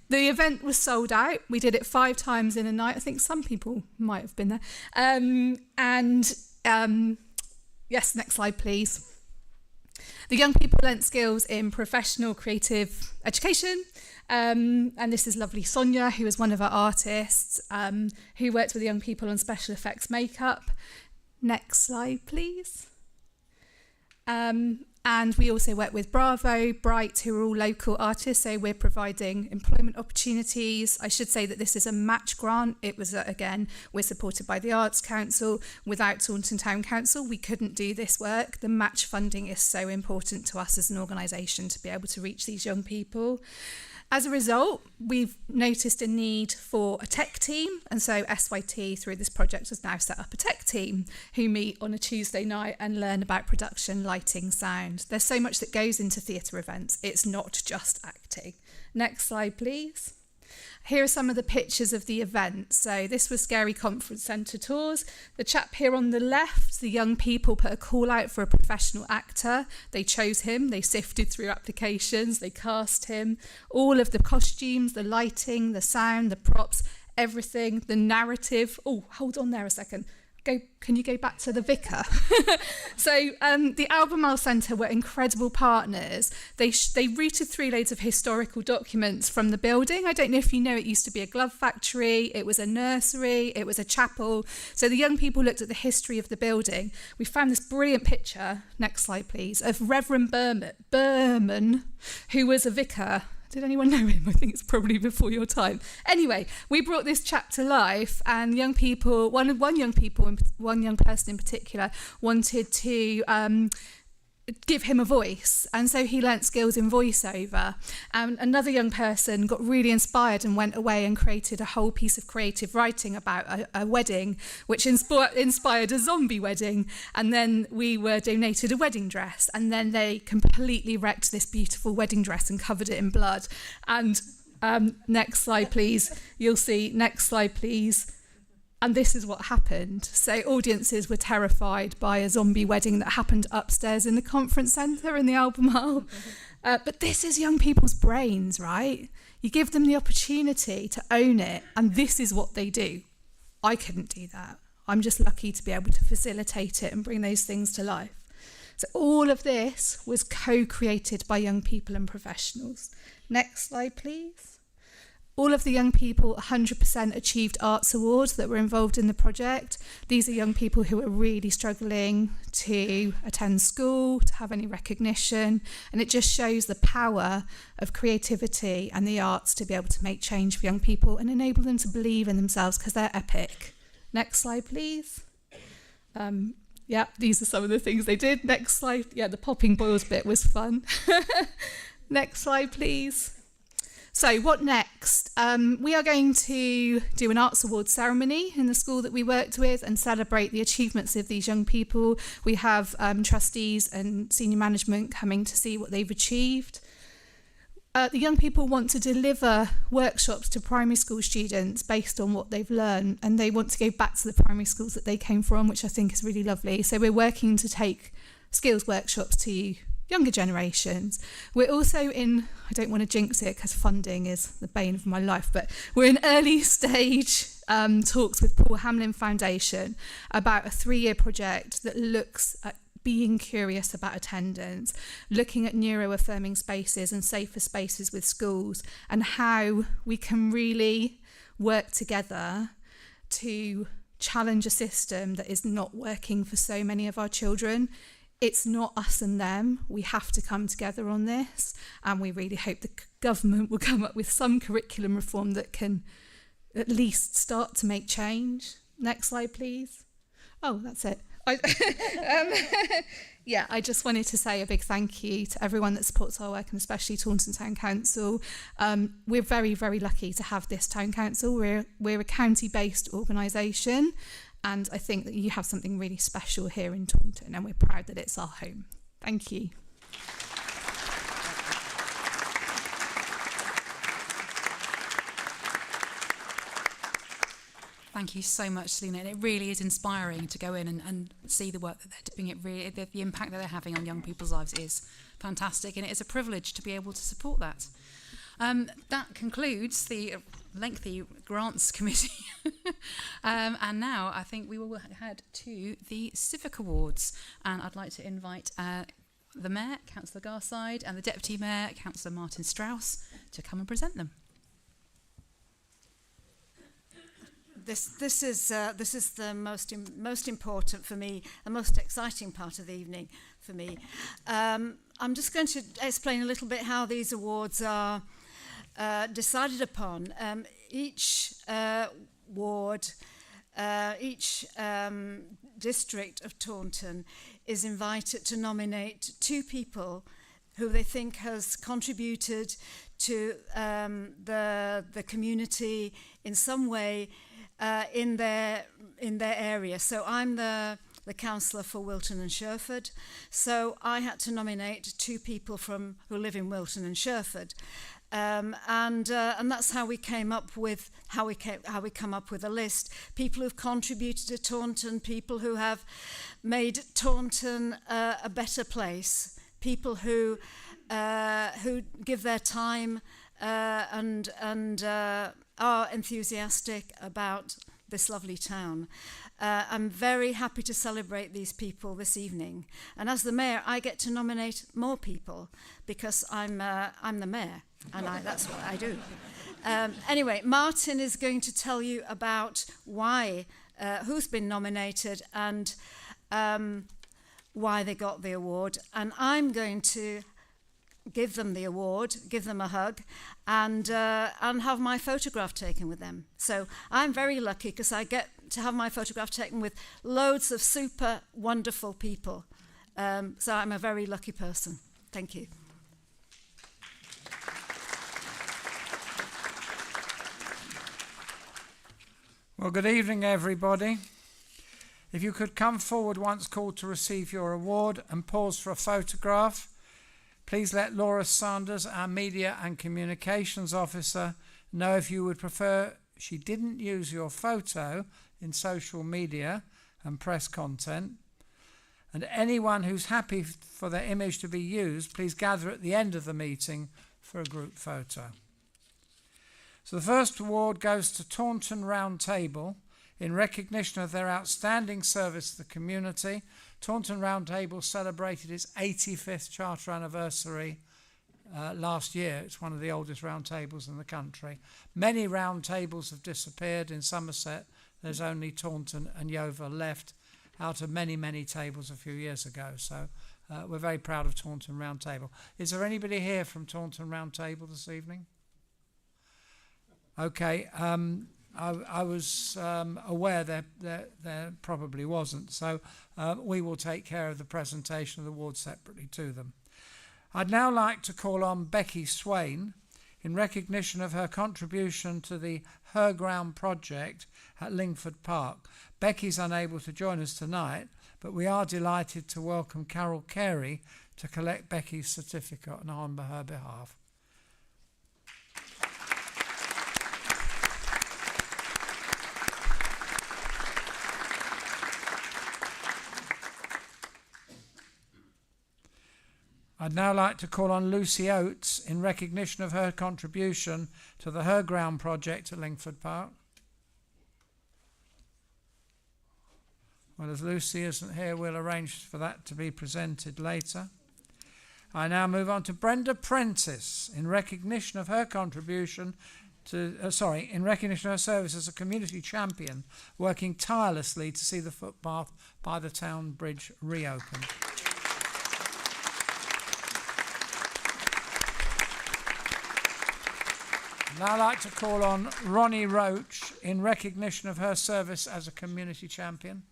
The event was sold out. We did it 5 times in a night. I think some people might have been there. Yes, next slide, please. The young people learnt skills in professional creative education. And this is lovely Sonia, who is one of our artists, who worked with young people on special effects makeup. Next slide, please. And we also work with Bravo, Bright, who are all local artists, so we're providing employment opportunities. I should say that this is a match grant. It was, again, we're supported by the Arts Council. Without Taunton Town Council, we couldn't do this work. The match funding is so important to us as an organisation to be able to reach these young people. As a result, we've noticed a need for a tech team, and so SYT, through this project, has now set up a tech team who meet on a Tuesday night and learn about production, lighting, sound. There's so much that goes into theatre events. It's not just acting. Next slide, please. Here are some of the pictures of the event. So this was Scary Conference Centre Tours. The chap here on the left, the young people put a call out for a professional actor. They chose him. They sifted through applications. They cast him. All of the costumes, the lighting, the sound, the props, everything, the narrative. Oh, hold on there a second. Can you go back to the vicar? So the Albemarle Centre were incredible partners. They routed through loads of historical documents from the building. I don't know if you know, it used to be a glove factory, it was a nursery, it was a chapel. So the young people looked at the history of the building. We found this brilliant picture, next slide please, of Reverend Berman, who was a vicar. Did anyone know him? I think it's probably before your time. Anyway, we brought this chap to life, and young people, one young person in particular, wanted to give him a voice, and so he learnt skills in voiceover. And another young person got really inspired and went away and created a whole piece of creative writing about a wedding, which inspired a zombie wedding. And then we were donated a wedding dress, and then they completely wrecked this beautiful wedding dress and covered it in blood. And next slide, please. You'll see. Next slide, please. And this is what happened. So audiences were terrified by a zombie wedding that happened upstairs in the conference centre in the Albemarle. But this is young people's brains, right? You give them the opportunity to own it, and this is what they do. I couldn't do that. I'm just lucky to be able to facilitate it and bring those things to life. So all of this was co-created by young people and professionals. Next slide, please. All of the young people 100% achieved arts awards that were involved in the project. These are young people who are really struggling to attend school, to have any recognition, and it just shows the power of creativity and the arts to be able to make change for young people and enable them to believe in themselves because they're epic. Next slide, please. Yeah, these are some of the things they did. Next slide. Yeah, the popping boils bit was fun. Next slide, please. So what next? We are going to do an Arts Awards ceremony in the school that we worked with and celebrate the achievements of these young people. We have trustees and senior management coming to see what they've achieved. The young people want to deliver workshops to primary school students based on what they've learned, and they want to go back to the primary schools that they came from, which I think is really lovely. So we're working to take skills workshops to younger generations. We're also in, I don't want to jinx it because funding is the bane of my life, but we're in early stage talks with Paul Hamlin Foundation about a 3-year project that looks at being curious about attendance, looking at neuroaffirming spaces and safer spaces with schools, and how we can really work together to challenge a system that is not working for so many of our children. It's not us and them. We have to come together on this, and we really hope the government will come up with some curriculum reform that can at least start to make change. Next slide, please. Oh, that's it. Yeah, I just wanted to say a big thank you to everyone that supports our work, and especially Taunton Town Council. We're very, very lucky to have this town council. We're a county-based organisation, and I think that you have something really special here in Taunton, and we're proud that it's our home. Thank you. Thank you so much, Selena. And it really is inspiring to go in and see the work that they're doing. It really, the impact that they're having on young people's lives is fantastic, and it is a privilege to be able to support that. That concludes the lengthy grants committee. And now I think we will head to the Civic Awards. And I'd like to invite the Mayor, Councillor Garside, and the Deputy Mayor, Councillor Martin Strauss, to come and present them. This is the most important for me, the most exciting part of the evening for me. I'm just going to explain a little bit how these awards are decided upon. Each ward, each district of Taunton is invited to nominate 2 people who they think has contributed to the community in some way. In their area. So I'm the councillor for Wilton and Sherford. So I had to nominate 2 people who live in Wilton and Sherford, and that's how we came up with how we come up with a list. People who've contributed to Taunton, people who have made Taunton a better place, people who give their time and are enthusiastic about this lovely town. I'm very happy to celebrate these people this evening. And as the mayor, I get to nominate more people because I'm the mayor, and that's what I do. Anyway, Martin is going to tell you about why, who's been nominated and why they got the award. And I'm going to give them the award, give them a hug, and have my photograph taken with them. So I'm very lucky because I get to have my photograph taken with loads of super wonderful people. So I'm a very lucky person. Thank you. Well, good evening, everybody. If you could come forward once called to receive your award and pause for a photograph. Please let Laura Sanders, our Media and Communications Officer, know if you would prefer she didn't use your photo in social media and press content. And anyone who's happy for their image to be used, please gather at the end of the meeting for a group photo. So the first award goes to Taunton Round Table in recognition of their outstanding service to the community. Taunton Round Table celebrated its 85th charter anniversary last year. It's one of the oldest round tables in the country. Many round tables have disappeared in Somerset. There's only Taunton and Yeovil left out of many, many tables a few years ago. So we're very proud of Taunton Round Table. Is there anybody here from Taunton Round Table this evening? Okay. I was aware there probably wasn't. So we will take care of the presentation of the award separately to them. I'd now like to call on Becky Swain in recognition of her contribution to the Her Ground project at Lingford Park. Becky's unable to join us tonight, but we are delighted to welcome Carol Carey to collect Becky's certificate on her behalf. I'd now like to call on Lucy Oates in recognition of her contribution to the Her Ground project at Lingford Park. Well, as Lucy isn't here, we'll arrange for that to be presented later. I now move on to Brenda Prentice in recognition of her contribution to, in recognition of her service as a community champion, working tirelessly to see the footpath by the town bridge reopened. Now I'd like to call on Ronnie Roach in recognition of her service as a community champion.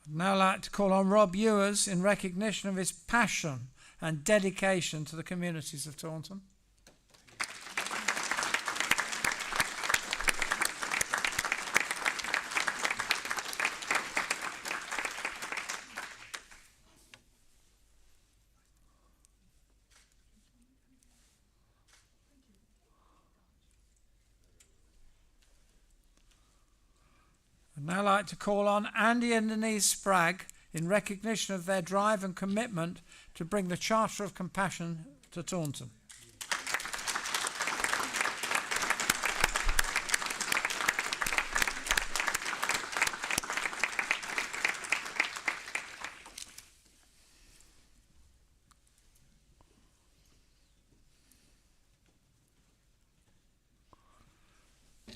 I'd now like to call on Rob Ewers in recognition of his passion and dedication to the communities of Taunton. I'd now like to call on Andy and Denise Spragg in recognition of their drive and commitment to bring the Charter of Compassion to Taunton.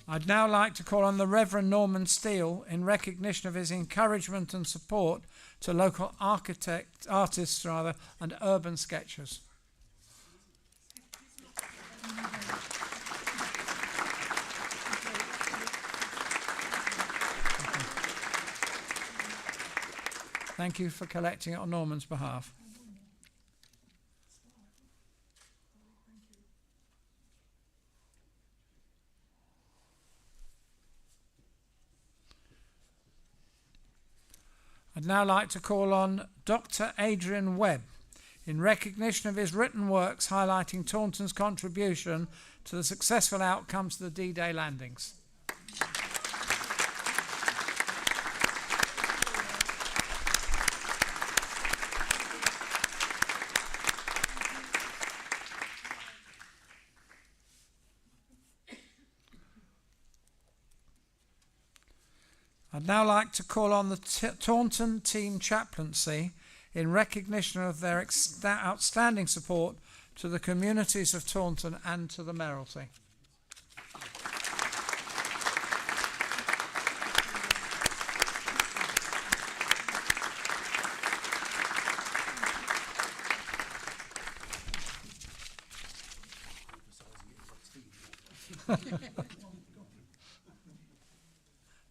I'd now like to call on the Reverend Norman Steele in recognition of his encouragement and support to local artists and urban sketchers. Thank you for collecting it on Norman's behalf. I'd now like to call on Dr. Adrian Webb in recognition of his written works highlighting Taunton's contribution to the successful outcomes of the D-Day landings. I'd now like to call on the Taunton Team Chaplaincy in recognition of their outstanding support to the communities of Taunton and to the Mayoralty.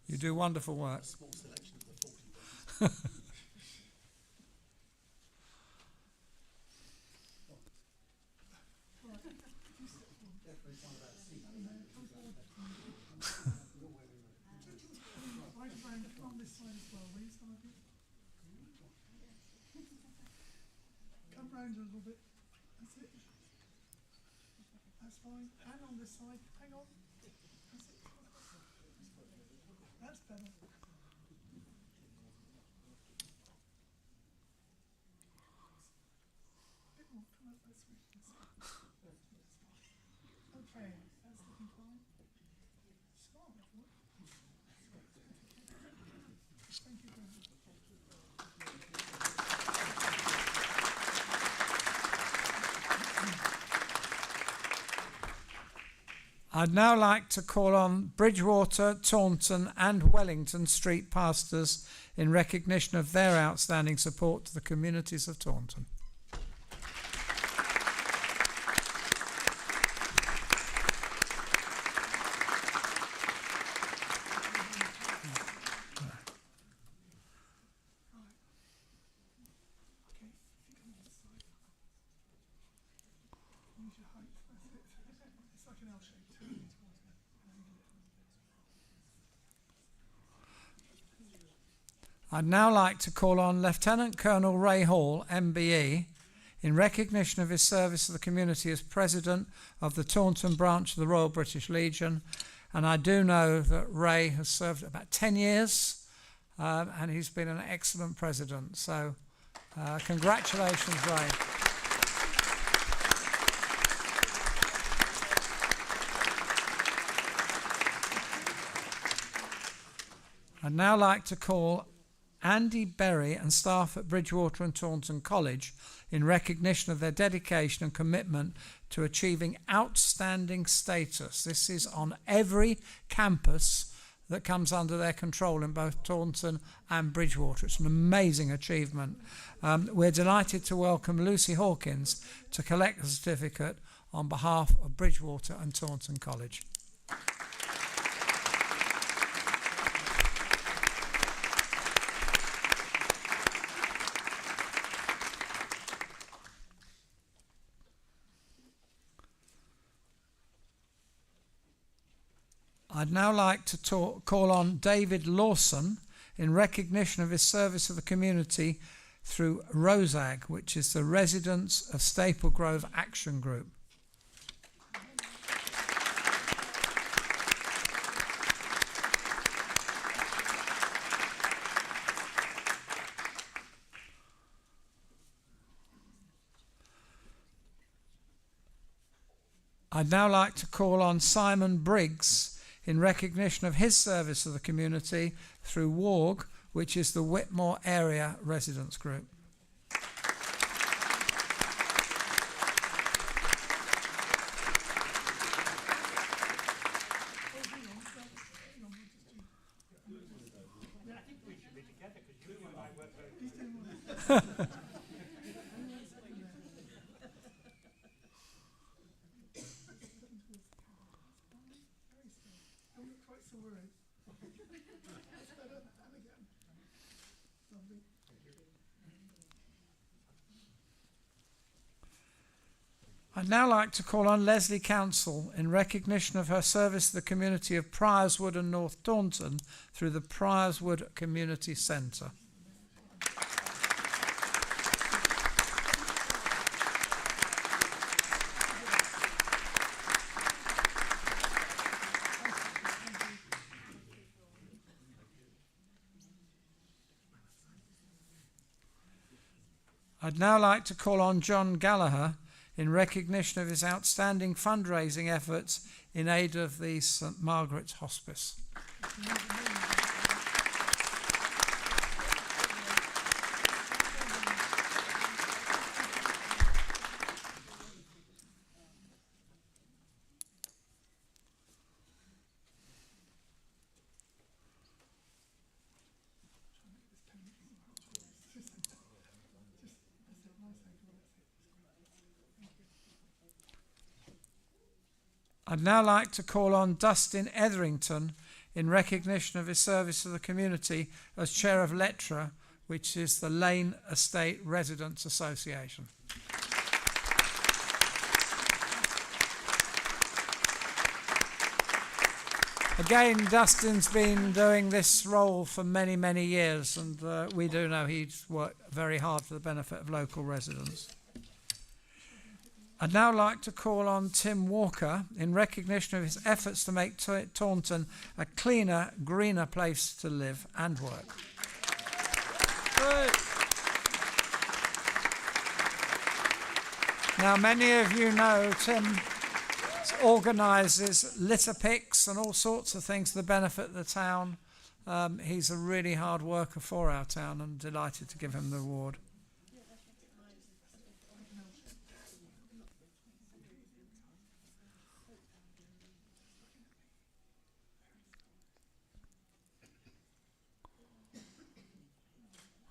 You do wonderful work. this side as well, will you, some of you? Come round a little bit. That's it. That's fine. And on this side. Hang on. That's it. That's better. Bit more. Come up this way. Okay, that's looking fine. Start, everyone. Thank you very much. I'd now like to call on Bridgewater, Taunton and Wellington street pastors in recognition of their outstanding support to the communities of Taunton. Use your height. That's it. It's like an L shape. Turn it towards me. I'd now like to call on Lieutenant Colonel Ray Hall, MBE, in recognition of his service to the community as President of the Taunton branch of the Royal British Legion. And I do know that Ray has served about 10 years and he's been an excellent President. So congratulations, Ray. I'd now like to call Andy Berry and staff at Bridgewater and Taunton College in recognition of their dedication and commitment to achieving outstanding status. This is on every campus that comes under their control in both Taunton and Bridgewater. It's an amazing achievement. We're delighted to welcome Lucy Hawkins to collect the certificate on behalf of Bridgewater and Taunton College. I'd now like to call on David Lawson in recognition of his service to the community through ROSAG, which is the Residents of Staple Grove Action Group. I'd now like to call on Simon Briggs in recognition of his service to the community through WARG, which is the Whitmore Area Residents Group. I'd now like to call on Leslie Council in recognition of her service to the community of Priorswood and North Taunton through the Priorswood Community Centre. I'd now like to call on John Gallagher in recognition of his outstanding fundraising efforts in aid of the St Margaret's Hospice. I'd now like to call on Dustin Etherington in recognition of his service to the community as Chair of LETRA, which is the Lane Estate Residents Association. Again, Dustin's been doing this role for many, many years, and we do know he's worked very hard for the benefit of local residents. I'd now like to call on Tim Walker in recognition of his efforts to make Taunton a cleaner, greener place to live and work. Now, many of you know Tim organises litter picks and all sorts of things to the benefit of the town. He's a really hard worker for our town, and delighted to give him the award.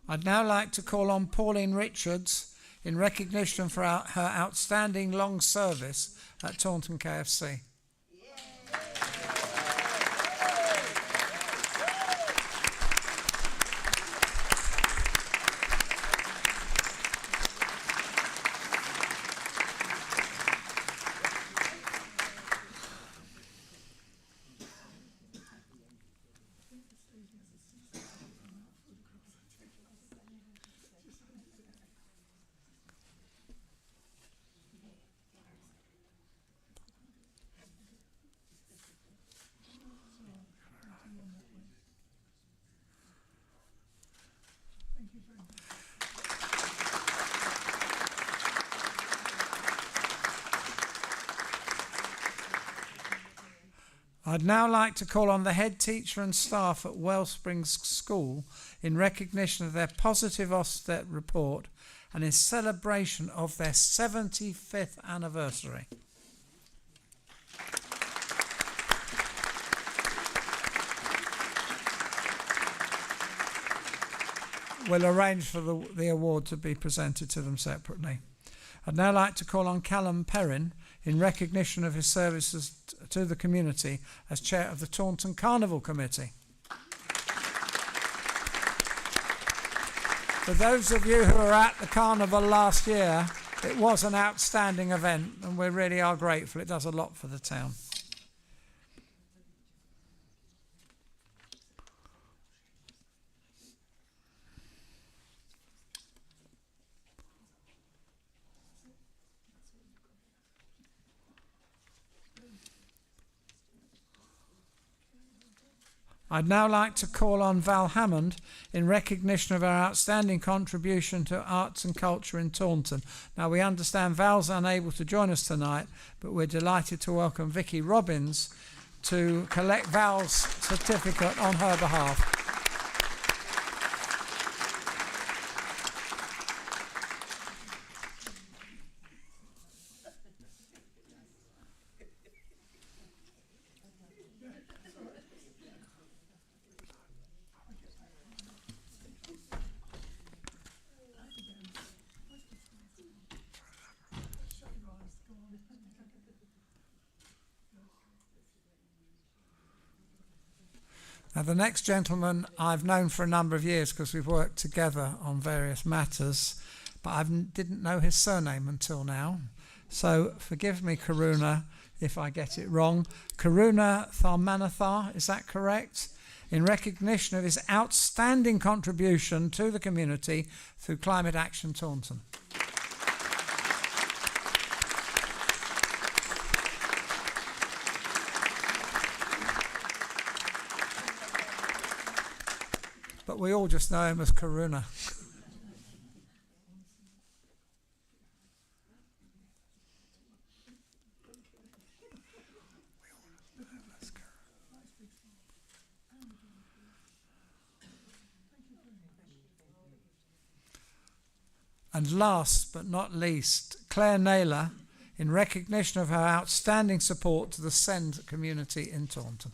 I'd now like to call on Pauline Richards in recognition for her outstanding long service at Taunton KFC. I'd now like to call on the head teacher and staff at Wellsprings School in recognition of their positive Ofsted report and in celebration of their 75th anniversary. We'll arrange for the award to be presented to them separately. I'd now like to call on Callum Perrin in recognition of his services to the community as chair of the Taunton Carnival Committee. For those of you who were at the carnival last year, it was an outstanding event, and we really are grateful. It does a lot for the town. I'd now like to call on Val Hammond in recognition of our outstanding contribution to arts and culture in Taunton. Now, we understand Val's unable to join us tonight, but we're delighted to welcome Vicky Robbins to collect Val's certificate on her behalf. Now, the next gentleman I've known for a number of years because we've worked together on various matters, but I didn't know his surname until now. So forgive me, Karuna, if I get it wrong. Karuna Tharmanathar, is that correct? In recognition of his outstanding contribution to the community through Climate Action Taunton. But we all just know him as Karuna. And last but not least, Claire Naylor, in recognition of her outstanding support to the SEND community in Taunton.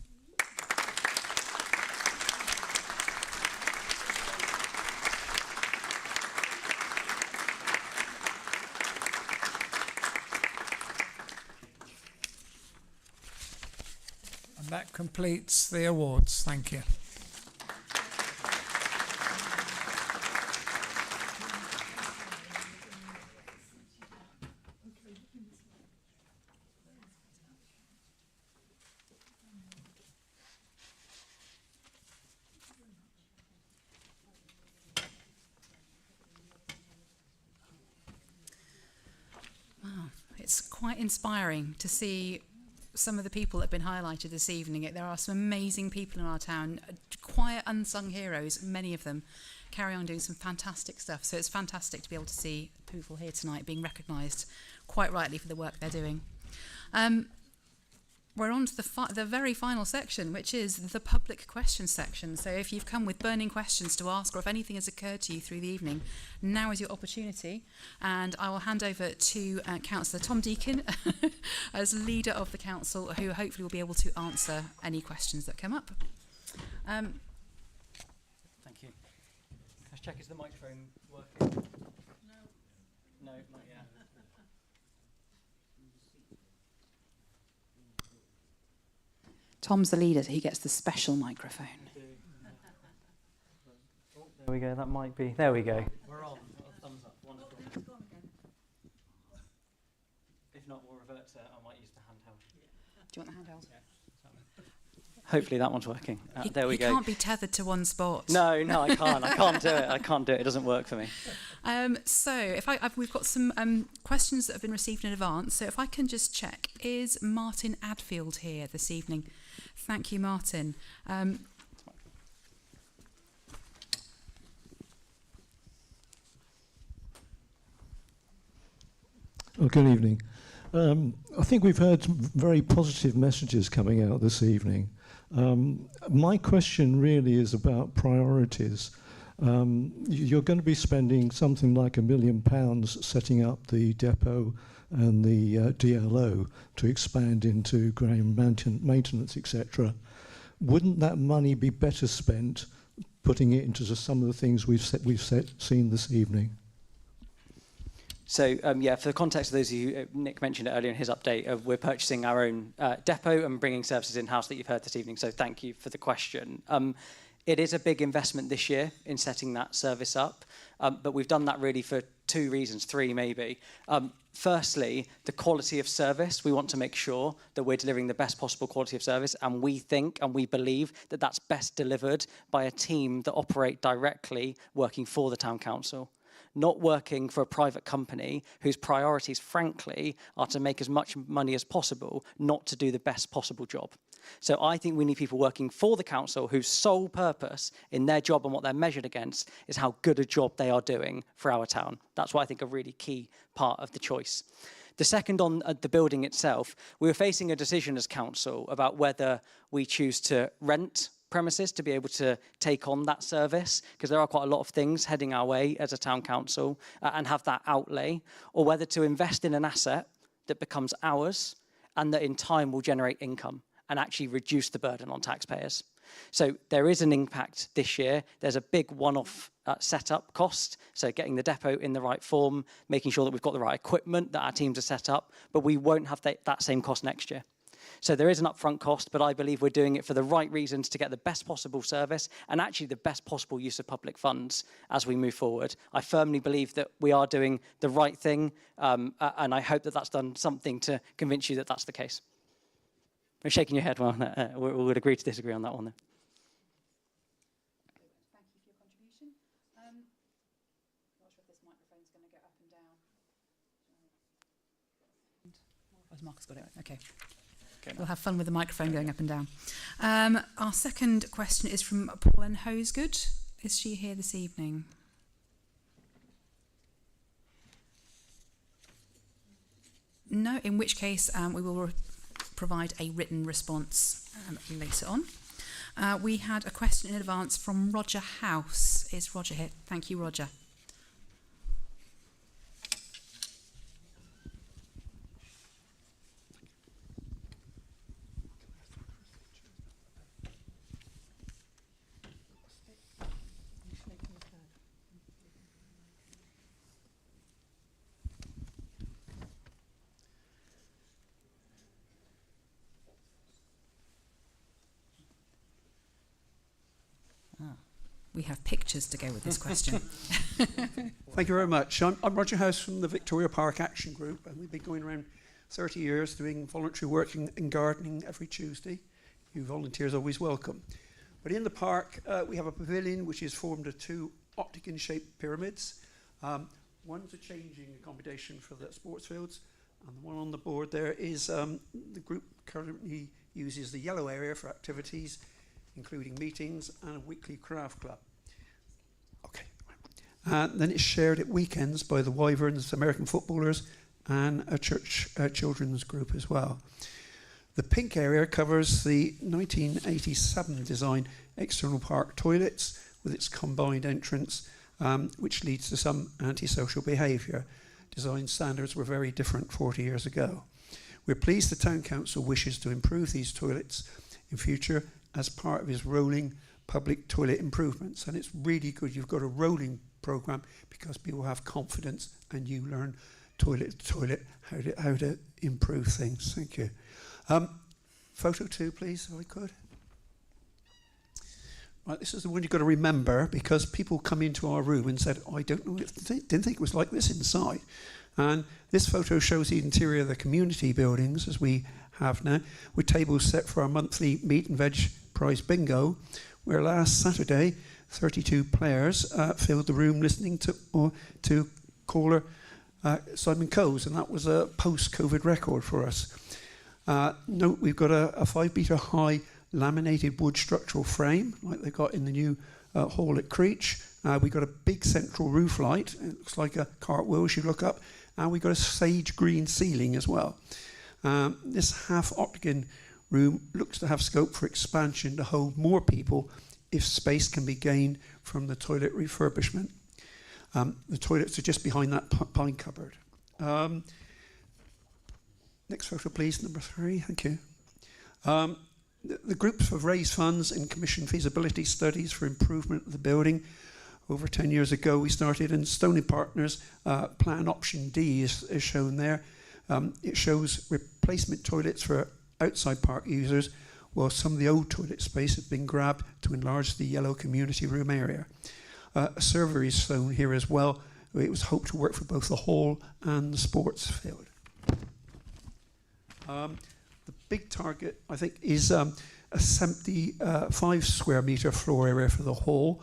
And that completes the awards. Thank you. it's quite inspiring to see some of the people that have been highlighted this evening. There are some amazing people in our town, quiet unsung heroes, many of them carry on doing some fantastic stuff. So it's fantastic to be able to see people here tonight being recognised quite rightly for the work they're doing. We're on to the very final section, which is the public questions section. So if you've come with burning questions to ask, or if anything has occurred to you through the evening, now is your opportunity. And I will hand over to Councillor Tom Deacon as leader of the council, who hopefully will be able to answer any questions that come up. Thank you. Let's check, is the microphone working? No, not yet. Tom's the leader, so he gets the special microphone. There we go, that might be. There we go. We're on. Thumbs up. Wonderful. If not, we'll revert to, I might use the handheld. Do you want the handheld? Hopefully that one's working. There we go. You can't be tethered to one spot. No, I can't. I can't do it. I can't do it. It doesn't work for me. So we've got some questions that have been received in advance. So if I can just check, is Martin Adfield here this evening? Thank you, Martin. Good evening. I think we've heard very positive messages coming out this evening. My question really is about priorities. You're going to be spending something like £1 million setting up the depot and the DLO to expand into ground maintenance, etc. Wouldn't that money be better spent putting it into some of the things we've seen this evening? So, for the context of those of you, Nick mentioned it earlier in his update, we're purchasing our own depot and bringing services in-house that you've heard this evening, so thank you for the question. It is a big investment this year in setting that service up, but we've done that really for two reasons, three maybe. Firstly, the quality of service. We want to make sure that we're delivering the best possible quality of service, and we think and we believe that that's best delivered by a team that operate directly working for the town council, not working for a private company whose priorities, frankly, are to make as much money as possible, not to do the best possible job. So I think we need people working for the council whose sole purpose in their job and what they're measured against is how good a job they are doing for our town. That's what I think a really key part of the choice. The second, on the building itself, we were facing a decision as council about whether we choose to rent premises to be able to take on that service, because there are quite a lot of things heading our way as a town council, and have that outlay, or whether to invest in an asset that becomes ours and that in time will generate income and actually reduce the burden on taxpayers. So there is an impact this year. There's a big one-off setup cost, so getting the depot in the right form, making sure that we've got the right equipment, that our teams are set up, but we won't have that same cost next year. So there is an upfront cost, but I believe we're doing it for the right reasons to get the best possible service and actually the best possible use of public funds as we move forward. I firmly believe that we are doing the right thing, and I hope that that's done something to convince you that that's the case. You're shaking your head. Well, we would agree to disagree on that one, then. Thank you for your contribution. I'm not sure if this microphone's going to get up and down. Oh, Marcus got it. Okay. We'll have fun with the microphone going up and down. Our second question is from Pauline Hosegood. Is she here this evening? No, in which case we will provide a written response later on. We had a question in advance from Roger House. Is Roger here? Thank you, Roger. We have pictures to go with this question. Thank you very much. I'm Roger House from the Victoria Park Action Group, and we've been going around 30 years doing voluntary work in gardening every Tuesday. You volunteers are always welcome. But in the park, we have a pavilion which is formed of two octagon-shaped pyramids. One's a changing accommodation for the sports fields, And the one on the board there is the group currently uses the yellow area for activities, including meetings and a weekly craft club. Okay. And then it's shared at weekends by the Wyverns, American footballers, and a church children's group as well. The pink area covers the 1987 design external park toilets with its combined entrance, which leads to some antisocial behaviour. Design standards were very different 40 years ago. We're pleased the Town Council wishes to improve these toilets in future as part of his rolling public toilet improvements. And it's really good you've got a rolling programme because people have confidence and you learn toilet to toilet how to improve things. Thank you. Photo 2, please, if I could. Right, this is the one you've got to remember because people come into our room and said, I don't know, didn't think it was like this inside. And this photo shows the interior of the community buildings as we have now, with tables set for our monthly meat and veg prize bingo, where last Saturday 32 players filled the room listening to caller Simon Coles, and that was a post-COVID record for us. Note we've got a 5-metre high laminated wood structural frame like they've got in the new hall at Creech. We've got a big central roof light. It looks like a cartwheel as you look up. And we've got a sage green ceiling as well. This half octagon room looks to have scope for expansion to hold more people if space can be gained from the toilet refurbishment. The toilets are just behind that pine cupboard. Next photo, please, number 3. Thank you. The groups have raised funds and commissioned feasibility studies for improvement of the building. Over 10 years ago, we started, and Stoney Partners plan option D is shown there. It shows replacement toilets for outside park users, while some of the old toilet space has been grabbed to enlarge the yellow community room area. A survey is shown here as well. It was hoped to work for both the hall and the sports field. The big target, I think, is a 75 square metre floor area for the hall,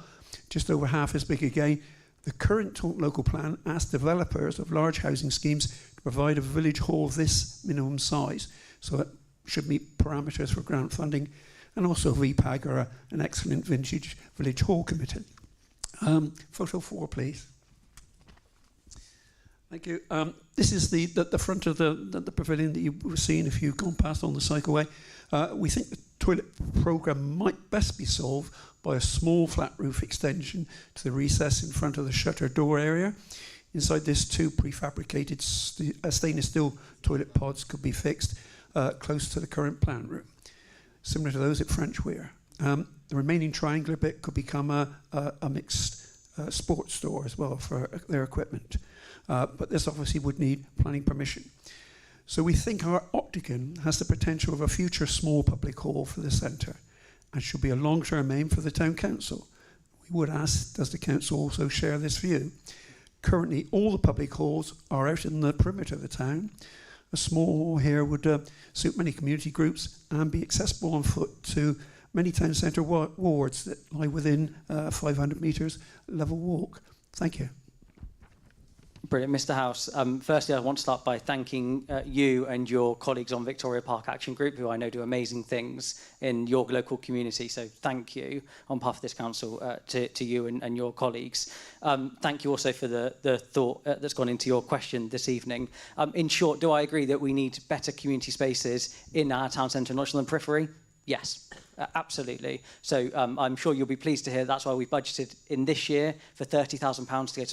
just over half as big again. The current Taunton local plan asks developers of large housing schemes to provide a village hall of this minimum size, so it should meet parameters for grant funding, and also VPAG are an excellent vintage village hall committee. Photo 4, please. Thank you. This is the front of the pavilion that you were seeing if you've gone past on the cycleway. We think the toilet programme might best be solved by a small flat roof extension to the recess in front of the shutter door area. Inside this, 2 prefabricated stainless steel toilet pods could be fixed close to the current plant room, similar to those at French Weir. The remaining triangular bit could become a mixed sports store as well for their equipment. But this obviously would need planning permission. So we think our octagon has the potential of a future small public hall for the centre and should be a long-term aim for the Town Council. We would ask, does the Council also share this view? Currently, all the public halls are out in the perimeter of the town. A small hall here would suit many community groups and be accessible on foot to many town centre wards that lie within 500 metres level walk. Thank you. Brilliant, Mr. House. Firstly, I want to start by thanking you and your colleagues on Victoria Park Action Group, who I know do amazing things in your local community. So thank you on behalf of this council to you and your colleagues. Thank you also for the thought that's gone into your question this evening. In short, do I agree that we need better community spaces in our town centre and not just on the periphery? Yes. Absolutely. So I'm sure you'll be pleased to hear that's why we budgeted in this year for £30,000 to go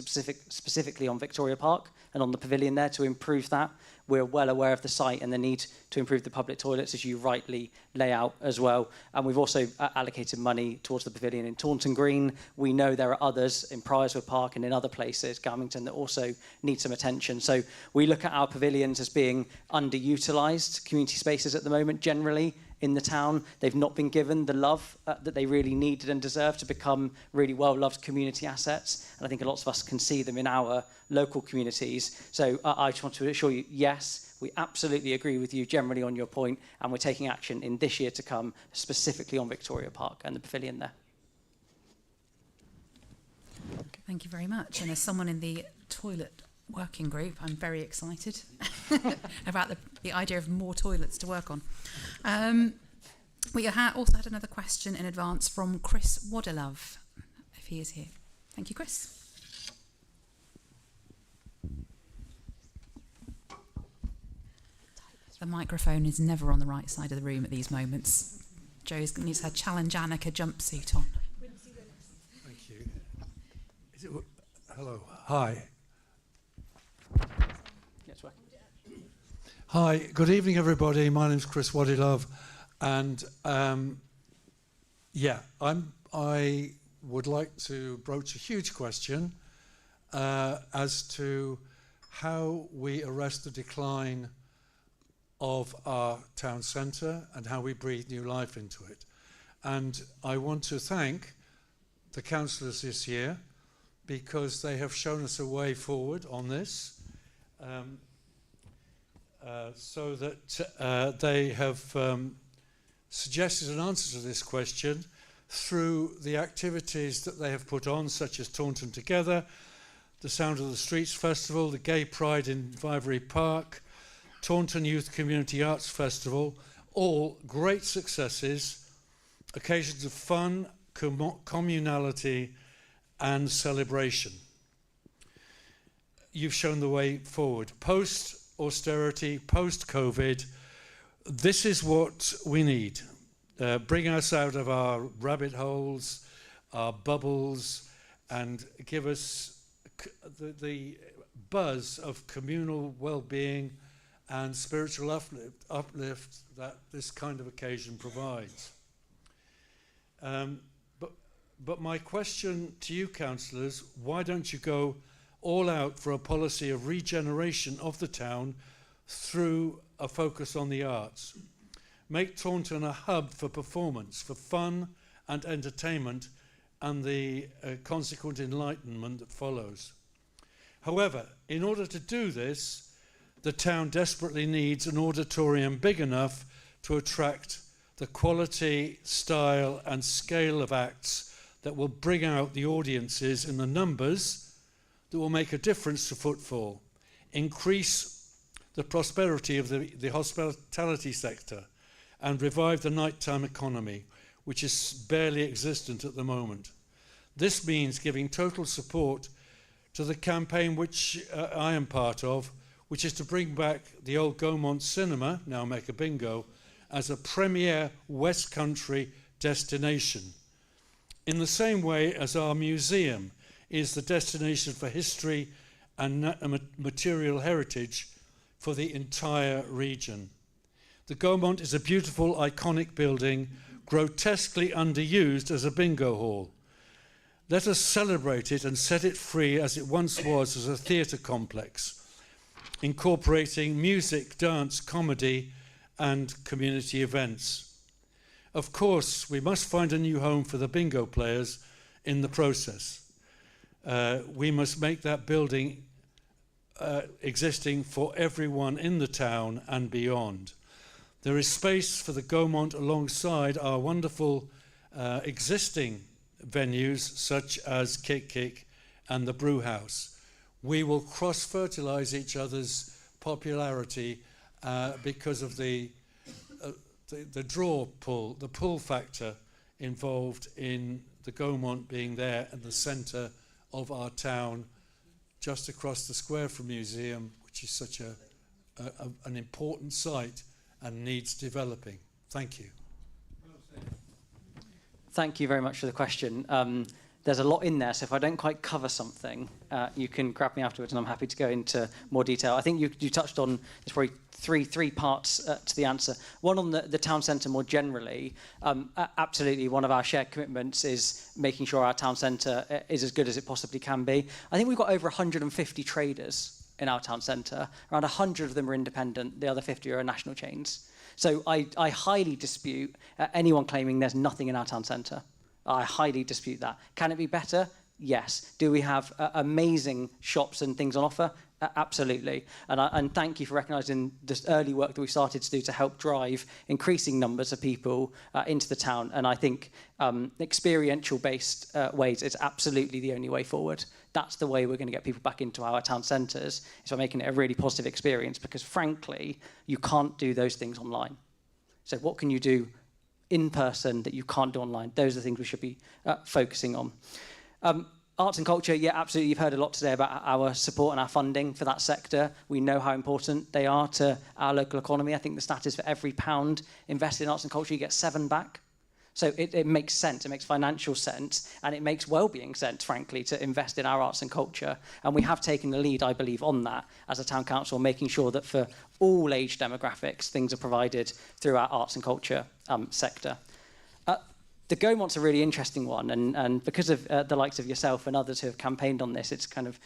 specifically on Victoria Park and on the pavilion there to improve that. We're well aware of the site and the need to improve the public toilets, as you rightly lay out as well. And we've also allocated money towards the pavilion in Taunton Green. We know there are others in Priorswood Park and in other places, Gamington, that also need some attention. So we look at our pavilions as being underutilised community spaces at the moment, generally, in the town. They've not been given the love that they really needed and deserve to become really well-loved community assets. And I think lots of us can see them in our local communities. So I just want to assure you, yes, we absolutely agree with you generally on your point, and we're taking action in this year to come, specifically on Victoria Park and the pavilion there. Thank you very much. And as someone in the toilet working group. I'm very excited about the idea of more toilets to work on. We also had another question in advance from Chris Wadelove, if he is here. Thank you, Chris. The microphone is never on the right side of the room at these moments. Jo needs her Challenge Annika jumpsuit on. Thank you. Hello. Hi. Yes, right. Hi. Good evening, everybody. My name's Chris Wadelove, and I would like to broach a huge question as to how we arrest the decline of our town centre and how we breathe new life into it. And I want to thank the councillors this year because they have shown us a way forward on this, so that they have suggested an answer to this question through the activities that they have put on, such as Taunton Together, the Sound of the Streets Festival, the Gay Pride in Vivery Park, Taunton Youth Community Arts Festival, all great successes, occasions of fun, communality and celebration. You've shown the way forward. Post-austerity, post-COVID, this is what we need. Bring us out of our rabbit holes, our bubbles, and give us the buzz of communal well-being and spiritual uplift that this kind of occasion provides. But my question to you, councillors, why don't you go all out for a policy of regeneration of the town through a focus on the arts? Make Taunton a hub for performance, for fun and entertainment, and the consequent enlightenment that follows. However, in order to do this, the town desperately needs an auditorium big enough to attract the quality, style and scale of acts that will bring out the audiences in the numbers that will make a difference to footfall, increase the prosperity of the hospitality sector and revive the nighttime economy, which is barely existent at the moment. This means giving total support to the campaign which I am part of, which is to bring back the old Gaumont Cinema, now Mecca Bingo, as a premier West Country destination. In the same way as our museum is the destination for history and material heritage for the entire region. The Gaumont is a beautiful, iconic building, grotesquely underused as a bingo hall. Let us celebrate it and set it free as it once was as a theatre complex, incorporating music, dance, comedy, and community events. Of course, we must find a new home for the bingo players in the process. We must make that building existing for everyone in the town and beyond. There is space for the Gaumont alongside our wonderful existing venues such as Kick Kick and the Brew House. We will cross-fertilise each other's popularity because of the draw pull, the pull factor involved in the Gaumont being there in the centre of our town, just across the square from Museum, which is such an important site and needs developing. Thank you. Thank you very much for the question. There's a lot in there, so if I don't quite cover something, you can grab me afterwards and I'm happy to go into more detail. I think you touched on, there's probably three parts to the answer. One on the town centre more generally. Absolutely, one of our shared commitments is making sure our town centre is as good as it possibly can be. I think we've got over 150 traders in our town centre. Around 100 of them are independent, the other 50 are national chains. So I highly dispute anyone claiming there's nothing in our town centre. I highly dispute that. Can it be better? Yes. Do we have amazing shops and things on offer? Absolutely. And thank you for recognising this early work that we started to do to help drive increasing numbers of people into the town. And I think experiential-based ways is absolutely the only way forward. That's the way we're going to get people back into our town centres, is by making it a really positive experience, because frankly, you can't do those things online. So what can you do in person that you can't do online? Those are the things we should be focusing on. Arts and culture, yeah, absolutely. You've heard a lot today about our support and our funding for that sector. We know how important they are to our local economy. I think the stat is for every £1 invested in arts and culture, you get 7 back. So it makes sense, it makes financial sense, and it makes well-being sense, frankly, to invest in our arts and culture. And we have taken the lead, I believe, on that as a town council, making sure that for all age demographics, things are provided through our arts and culture sector. The Gaumont a really interesting one, and because of the likes of yourself and others who have campaigned on this, it's kind of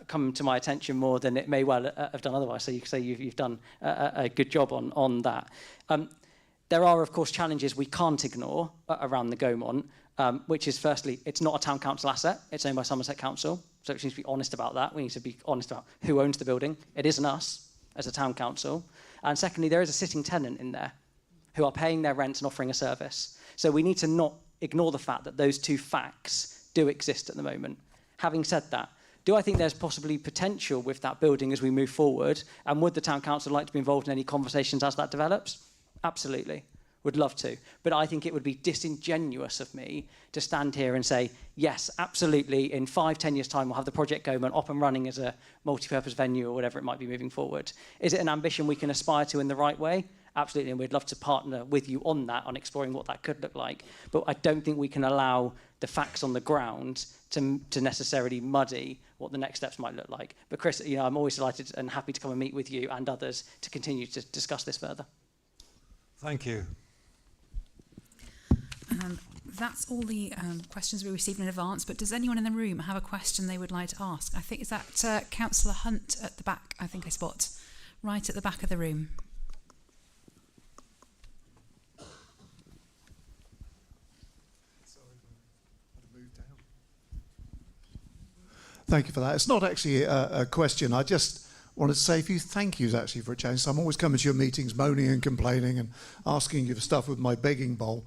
come to my attention more than it may well have done otherwise. So you can say you've done a good job on that. There are, of course, challenges we can't ignore around the Gaumont, which is, firstly, it's not a town council asset. It's owned by Somerset Council, so we need to be honest about that. We need to be honest about who owns the building. It isn't us as a town council. And secondly, there is a sitting tenant in there who are paying their rent and offering a service. So we need to not ignore the fact that those two facts do exist at the moment. Having said that, do I think there's possibly potential with that building as we move forward? And would the town council like to be involved in any conversations as that develops? Absolutely. Would love to. But I think it would be disingenuous of me to stand here and say, yes, absolutely, in 5-10 years' time, we'll have the project Gaumont up and running as a multi-purpose venue or whatever it might be moving forward. Is it an ambition we can aspire to in the right way? Absolutely, and we'd love to partner with you on that, on exploring what that could look like. But I don't think we can allow the facts on the ground to necessarily muddy what the next steps might look like. But Chris, you know, I'm always delighted and happy to come and meet with you and others to continue to discuss this further. Thank you. That's all the questions we received in advance, but does anyone in the room have a question they would like to ask? I think, is that Councillor Hunt at the back, I think I spot, right at the back of the room. Thank you for that. It's not actually a question. I just wanted to say a few thank yous actually for a change. So I'm always coming to your meetings moaning and complaining and asking you for stuff with my begging bowl.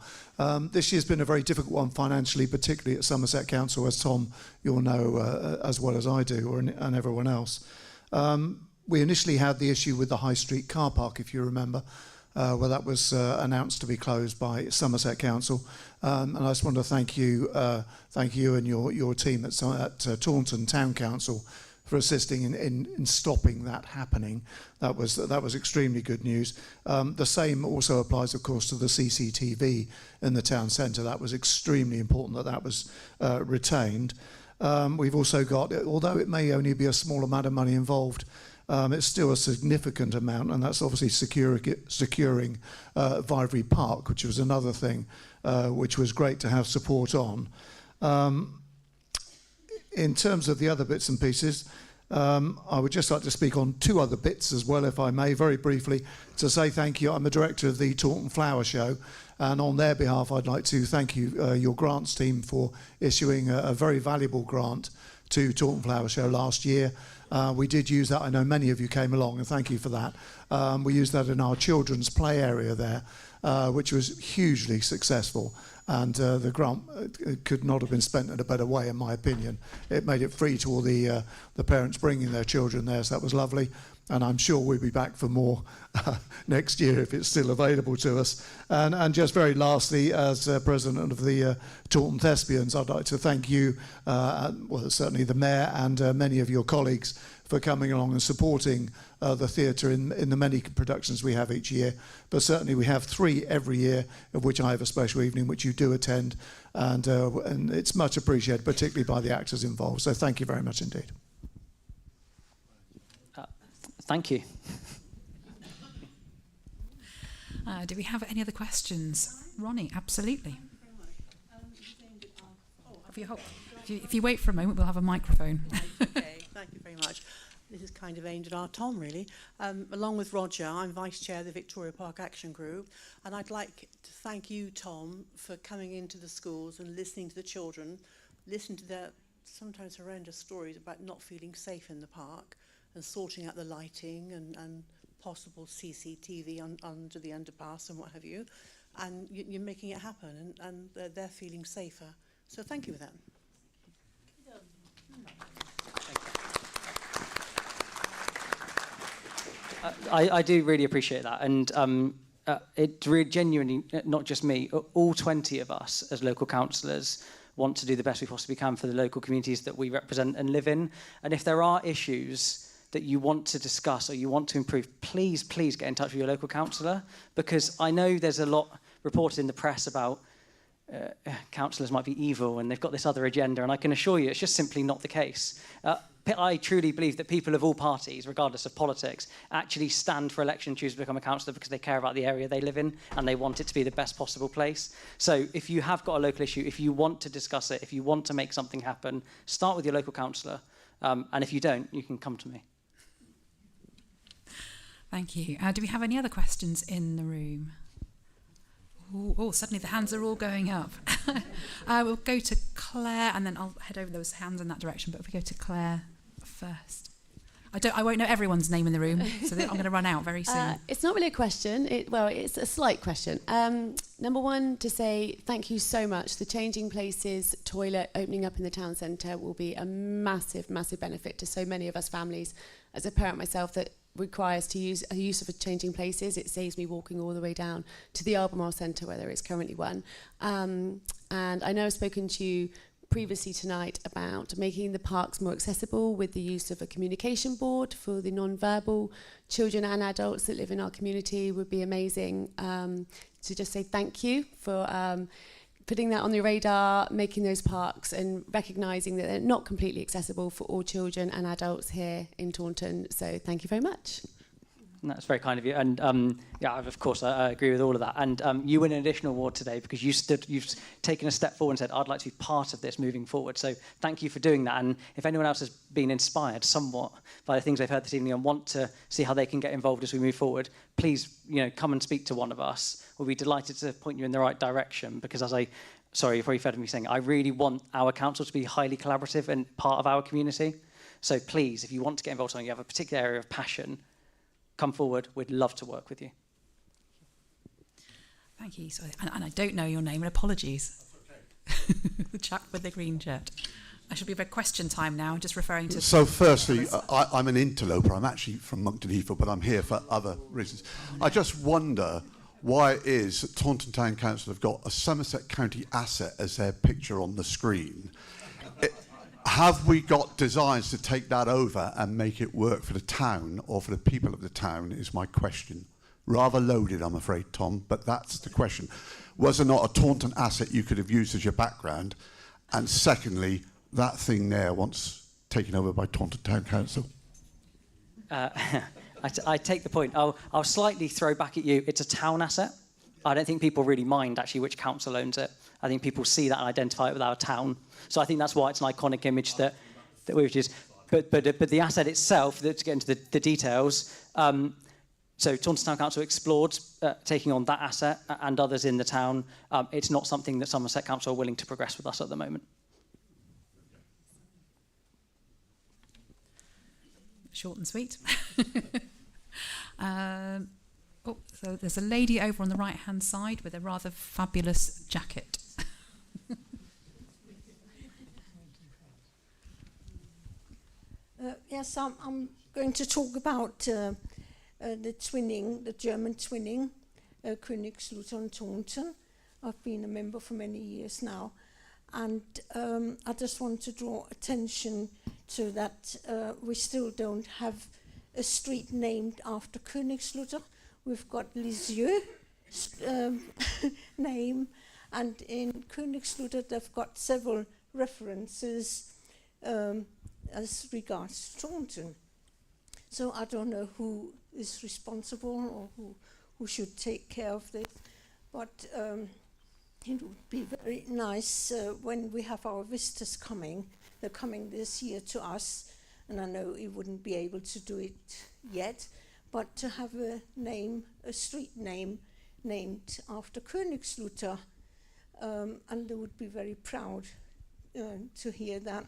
This year's been a very difficult one financially, particularly at Somerset Council, as Tom, you'll know as well as I do, and everyone else. We initially had the issue with the High Street car park, if you remember, where that was announced to be closed by Somerset Council. And I just want to thank you and your team at Taunton Town Council for assisting in stopping that happening. That was extremely good news. The same also applies, of course, to the CCTV in the town centre. That was extremely important that was retained. We've also got, although it may only be a small amount of money involved, it's still a significant amount, and that's obviously securing Vivary Park, which was another thing which was great to have support on. In terms of the other bits and pieces, I would just like to speak on 2 other bits as well, if I may, very briefly, to say thank you. I'm the director of the Taunton Flower Show, and on their behalf, I'd like to thank you, your grants team, for issuing a very valuable grant to Taunton Flower Show last year. We did use that. I know many of you came along, and thank you for that. We used that in our children's play area there, which was hugely successful. And the grant could not have been spent in a better way, in my opinion. It made it free to all the parents bringing their children there, so that was lovely. And I'm sure we'll be back for more next year if it's still available to us. And just very lastly, as president of the Taunton Thespians, I'd like to thank you, well, certainly the mayor and many of your colleagues, for coming along and supporting the theatre in the many productions we have each year. But certainly we have 3 every year, of which I have a special evening, which you do attend, and it's much appreciated, particularly by the actors involved. So thank you very much indeed. Thank you. Do we have any other questions? Ronnie, absolutely. If you wait for a moment, we'll have a microphone. Okay, thank you very much. This is kind of aimed at our Tom, really. Along with Roger, I'm Vice Chair of the Victoria Park Action Group, and I'd like to thank you, Tom, for coming into the schools and listening to the children, listening to sometimes horrendous stories about not feeling safe in the park and sorting out the lighting and possible CCTV under the underpass and what have you. And you're making it happen, and they're feeling safer. So thank you for that. I do really appreciate that, and it really genuinely, not just me, all 20 of us as local councillors want to do the best we possibly can for the local communities that we represent and live in. And if there are issues that you want to discuss or you want to improve, please get in touch with your local councillor, because I know there's a lot reported in the press about councillors might be evil and they've got this other agenda, and I can assure you it's just simply not the case. I truly believe that people of all parties, regardless of politics, actually stand for election and choose to become a councillor because they care about the area they live in and they want it to be the best possible place. So if you have got a local issue, if you want to discuss it, if you want to make something happen, start with your local councillor. And if you don't, you can come to me. Thank you. Do we have any other questions in the room? Oh, suddenly the hands are all going up. We'll go to Claire, and then I'll head over those hands in that direction. But if we go to Claire first. I won't know everyone's name in the room, so I'm going to run out very soon. It's not really a question. It's a slight question. Number one, to say thank you so much. The Changing Places toilet opening up in the town centre will be a massive, massive benefit to so many of us families. As a parent myself that requires to use a use of a Changing Places, it saves me walking all the way down to the Albemarle Centre where there is currently one. And I know I've spoken to you previously tonight about making the parks more accessible with the use of a communication board for the non-verbal children and adults that live in our community would be amazing. To just say thank you for putting that on the radar, making those parks and recognising that they're not completely accessible for all children and adults here in Taunton. So thank you very much. That's very kind of you. And of course, I agree with all of that. And you win an additional award today because you've taken a step forward and said, I'd like to be part of this moving forward. So thank you for doing that. And if anyone else has been inspired somewhat by the things they've heard this evening and want to see how they can get involved as we move forward, please, come and speak to one of us. We'll be delighted to point you in the right direction because sorry, you've probably heard me saying, I really want our council to be highly collaborative and part of our community. So please, if you want to get involved in something, you have a particular area of passion, come forward. We'd love to work with you. Thank you. So, and I don't know your name, and apologies. That's okay. The chap with the green shirt. I should be about question time now, just referring to... So firstly, I'm an interloper. I'm actually from Monkton Heathfield, but I'm here for other reasons. I just wonder why it is that Taunton Town Council have got a Somerset County asset as their picture on the screen. Have we got designs to take that over and make it work for the town or for the people of the town is my question. Rather loaded, I'm afraid, Tom, but that's the question. Was there not a Taunton asset you could have used as your background? And secondly, that thing there once taken over by Taunton Town Council? I take the point. I'll slightly throw back at you. It's a town asset. I don't think people really mind actually which council owns it. I think people see that and identify it with our town. So I think that's why it's an iconic image that we've used. But the asset itself, to get into the details, so Taunton Town Council explored taking on that asset and others in the town. It's not something that Somerset Council are willing to progress with us at the moment. Short and sweet. So there's a lady over on the right-hand side with a rather fabulous jacket. Yes, I'm going to talk about the twinning, the German twinning, Königslutter and Taunton. I've been a member for many years now, and I just want to draw attention to that we still don't have a street named after Königslutter. We've got Lisieux name, and in Königslutter they've got several references as regards to Taunton. So I don't know who is responsible or who should take care of this, but it would be very nice when we have our visitors coming. They're coming this year to us, and I know he wouldn't be able to do it yet, but to have a street name named after Königslutter, and they would be very proud to hear that.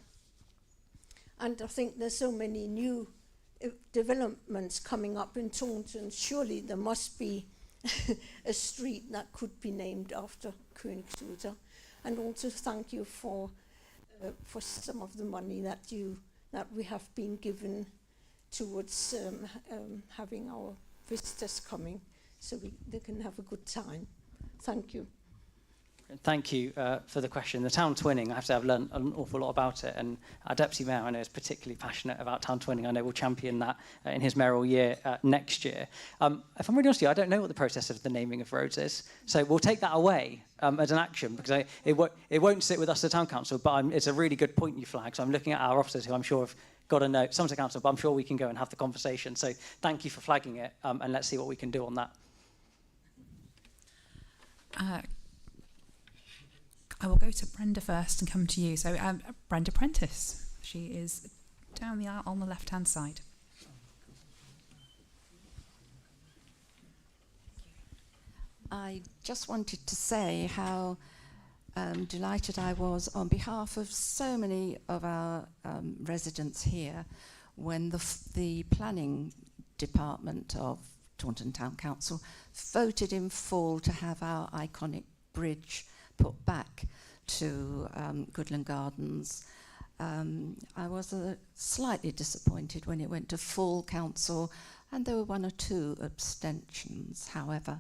And I think there's so many new developments coming up in Taunton. Surely there must be a street that could be named after Königslutter. And also thank you for some of the money that we have been given towards having our visitors coming, so they can have a good time. Thank you. Thank you for the question. The town twinning, I have to say I've learned an awful lot about it, and our Deputy Mayor, I know, is particularly passionate about town twinning. I know will champion that in his mayoral year next year. If I'm really honest with you, I don't know what the process of the naming of roads is, so we'll take that away as an action, because it won't sit with us at the Town Council, but it's a really good point you flag. So I'm looking at our officers who I'm sure have got a note, Somerset Council, but I'm sure we can go and have the conversation. So thank you for flagging it, and let's see what we can do on that. I will go to Brenda first and come to you. So Brenda Prentice, she is down the aisle on the left-hand side. I just wanted to say how delighted I was on behalf of so many of our residents here when the planning department of Taunton Town Council voted in full to have our iconic bridge put back to Goodland Gardens. I was slightly disappointed when it went to full council, and there were 1 or 2 abstentions. However,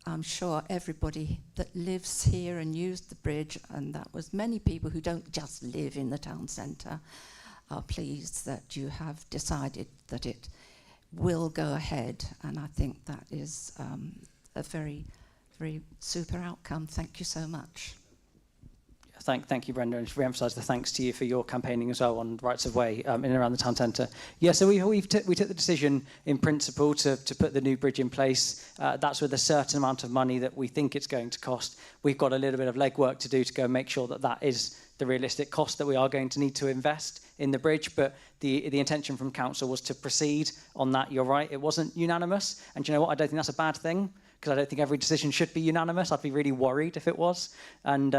I'm sure everybody that lives here and used the bridge, and that was many people who don't just live in the town centre, are pleased that you have decided that it will go ahead, and I think that is a very super outcome. Thank you so much. Thank you, Brenda, and to re-emphasise the thanks to you for your campaigning as well on rights of way in and around the town centre. Yeah, so we took the decision in principle to put the new bridge in place. That's with a certain amount of money that we think it's going to cost. We've got a little bit of legwork to do to go and make sure that that is the realistic cost that we are going to need to invest in the bridge, but the intention from council was to proceed on that. You're right, it wasn't unanimous, and do you know what, I don't think that's a bad thing, because I don't think every decision should be unanimous. I'd be really worried if it was. And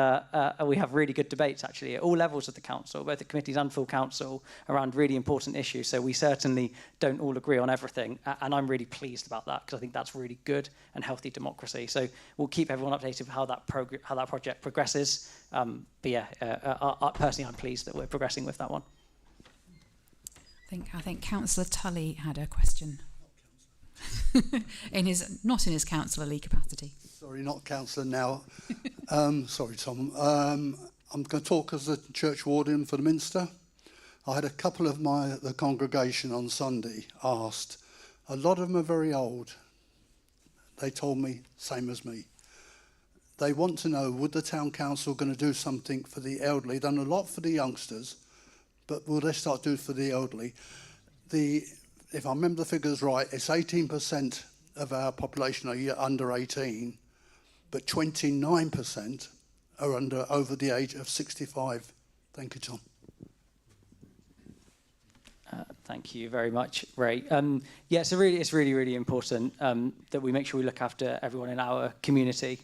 we have really good debates, actually, at all levels of the council, both the committees and full council, around really important issues. So we certainly don't all agree on everything. And I'm really pleased about that, because I think that's really good and healthy democracy. So we'll keep everyone updated with how that project progresses. But yeah, personally, I'm pleased that we're progressing with that one. I think Councillor Tully had a question. Not in his councillorly capacity. Sorry, not councillor now. Sorry, Tom. I'm going to talk as a church warden for the Minster. I had a couple of the congregation on Sunday asked. A lot of them are very old. They told me, same as me. They want to know, would the town council going to do something for the elderly? Done a lot for the youngsters, but will they start doing for the elderly? If I remember the figures right, it's 18% of our population are under 18, but 29% are over the age of 65. Thank you, Tom. Thank you very much, Ray. Yeah, it's really important that we make sure we look after everyone in our community,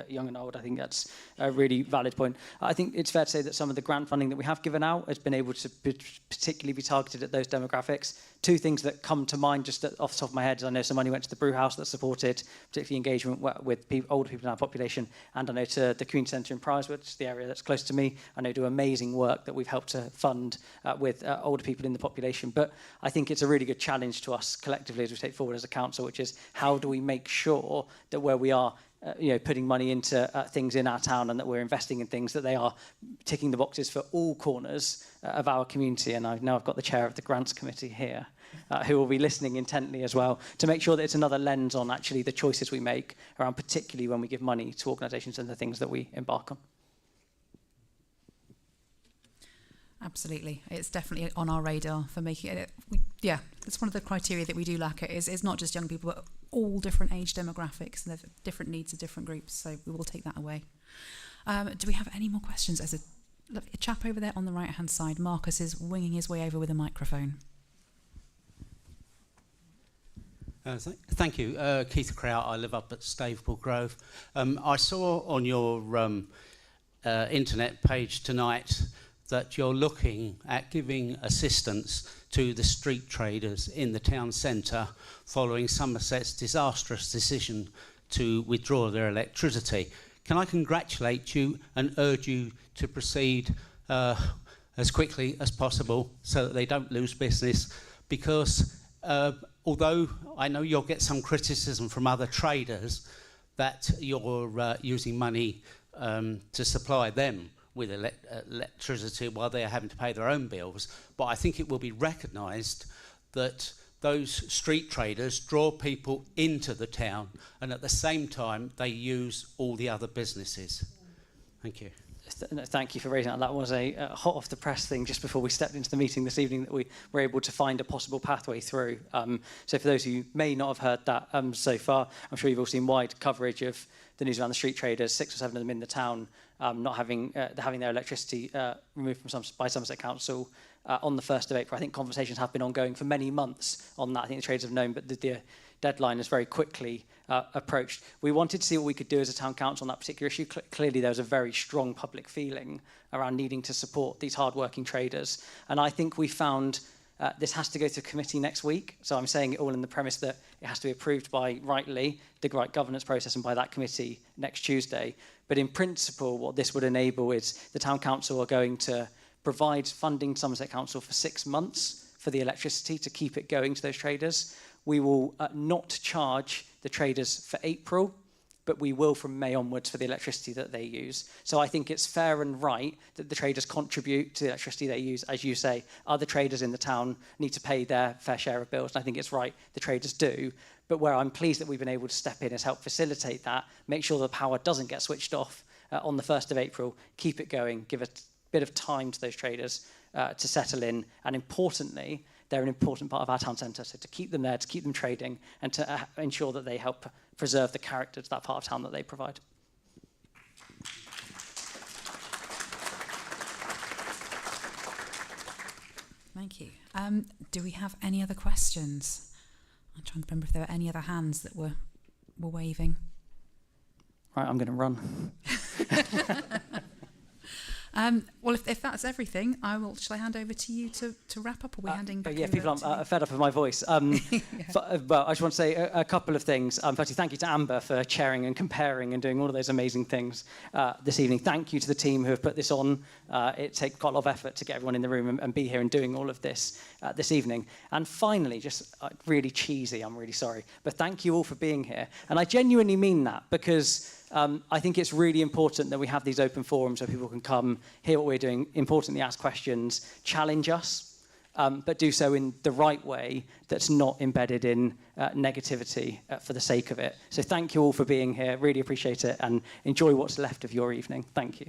young and old. I think that's a really valid point. I think it's fair to say that some of the grant funding that we have given out has been able to particularly be targeted at those demographics. 2 things that come to mind just off the top of my head is I know some money went to the brew house that supported particularly engagement with older people in our population, and I know to the community centre in Prizewood, the area that's close to me, I know do amazing work that we've helped to fund with older people in the population. But I think it's a really good challenge to us collectively as we take forward as a council, which is how do we make sure that where we are putting money into things in our town and that we're investing in things that they are ticking the boxes for all corners of our community. And I know I've got the chair of the grants committee here who will be listening intently as well to make sure that it's another lens on actually the choices we make around, particularly when we give money to organisations and the things that we embark on. Absolutely. It's definitely on our radar for making it. It's one of the criteria that we do lack at. It's not just young people, but all different age demographics and different needs of different groups. So we will take that away. Do we have any more questions? There's a chap over there on the right-hand side. Marcus is winging his way over with a microphone. Thank you. Keith Kraut. I live up at Staveport Grove. I saw on your internet page tonight that you're looking at giving assistance to the street traders in the town centre following Somerset's disastrous decision to withdraw their electricity. Can I congratulate you and urge you to proceed as quickly as possible so that they don't lose business? Because although I know you'll get some criticism from other traders that you're using money to supply them with electricity while they're having to pay their own bills, but I think it will be recognised that those street traders draw people into the town, and at the same time they use all the other businesses. Thank you. Thank you for raising that. That was a hot off the press thing just before we stepped into the meeting this evening, that we were able to find a possible pathway through. So for those who may not have heard that so far, I'm sure you've all seen wide coverage of the news around the street traders, 6 or 7 of them in the town, not having their electricity removed by Somerset Council on the 1st of April. I think conversations have been ongoing for many months on that. I think the traders have known, but the deadline is very quickly approached. We wanted to see what we could do as a town council on that particular issue. Clearly, there was a very strong public feeling around needing to support these hard-working traders. And I think we found this has to go to committee next week. So I'm saying it all in the premise that it has to be approved by, rightly, the right governance process and by that committee next Tuesday. But in principle, what this would enable is the town council are going to provide funding to Somerset Council for 6 months for the electricity to keep it going to those traders. We will not charge the traders for April, but we will from May onwards for the electricity that they use. So I think it's fair and right that the traders contribute to the electricity they use. As you say, other traders in the town need to pay their fair share of bills, and I think it's right the traders do. But where I'm pleased that we've been able to step in is help facilitate that, make sure the power doesn't get switched off on the 1st of April, keep it going, give a bit of time to those traders to settle in, and importantly, they're an important part of our town centre, so to keep them there, to keep them trading, and to ensure that they help preserve the character to that part of town that they provide. Thank you. Do we have any other questions? I'm trying to remember if there were any other hands that were waving. Right, I'm going to run. Well, if that's everything, shall I hand over to you to wrap up? Or are we handing back over people to are fed up of my voice. Well, I just want to say a couple of things. Firstly, thank you to Amber for chairing and comparing and doing all of those amazing things this evening. Thank you to the team who have put this on. It takes quite a lot of effort to get everyone in the room and be here and doing all of this this evening. And finally, just really cheesy, I'm really sorry, but thank you all for being here. And I genuinely mean that, because I think it's really important that we have these open forums where people can come, hear what we're doing, importantly ask questions, challenge us, but do so in the right way that's not embedded in negativity for the sake of it. So thank you all for being here, really appreciate it, and enjoy what's left of your evening. Thank you.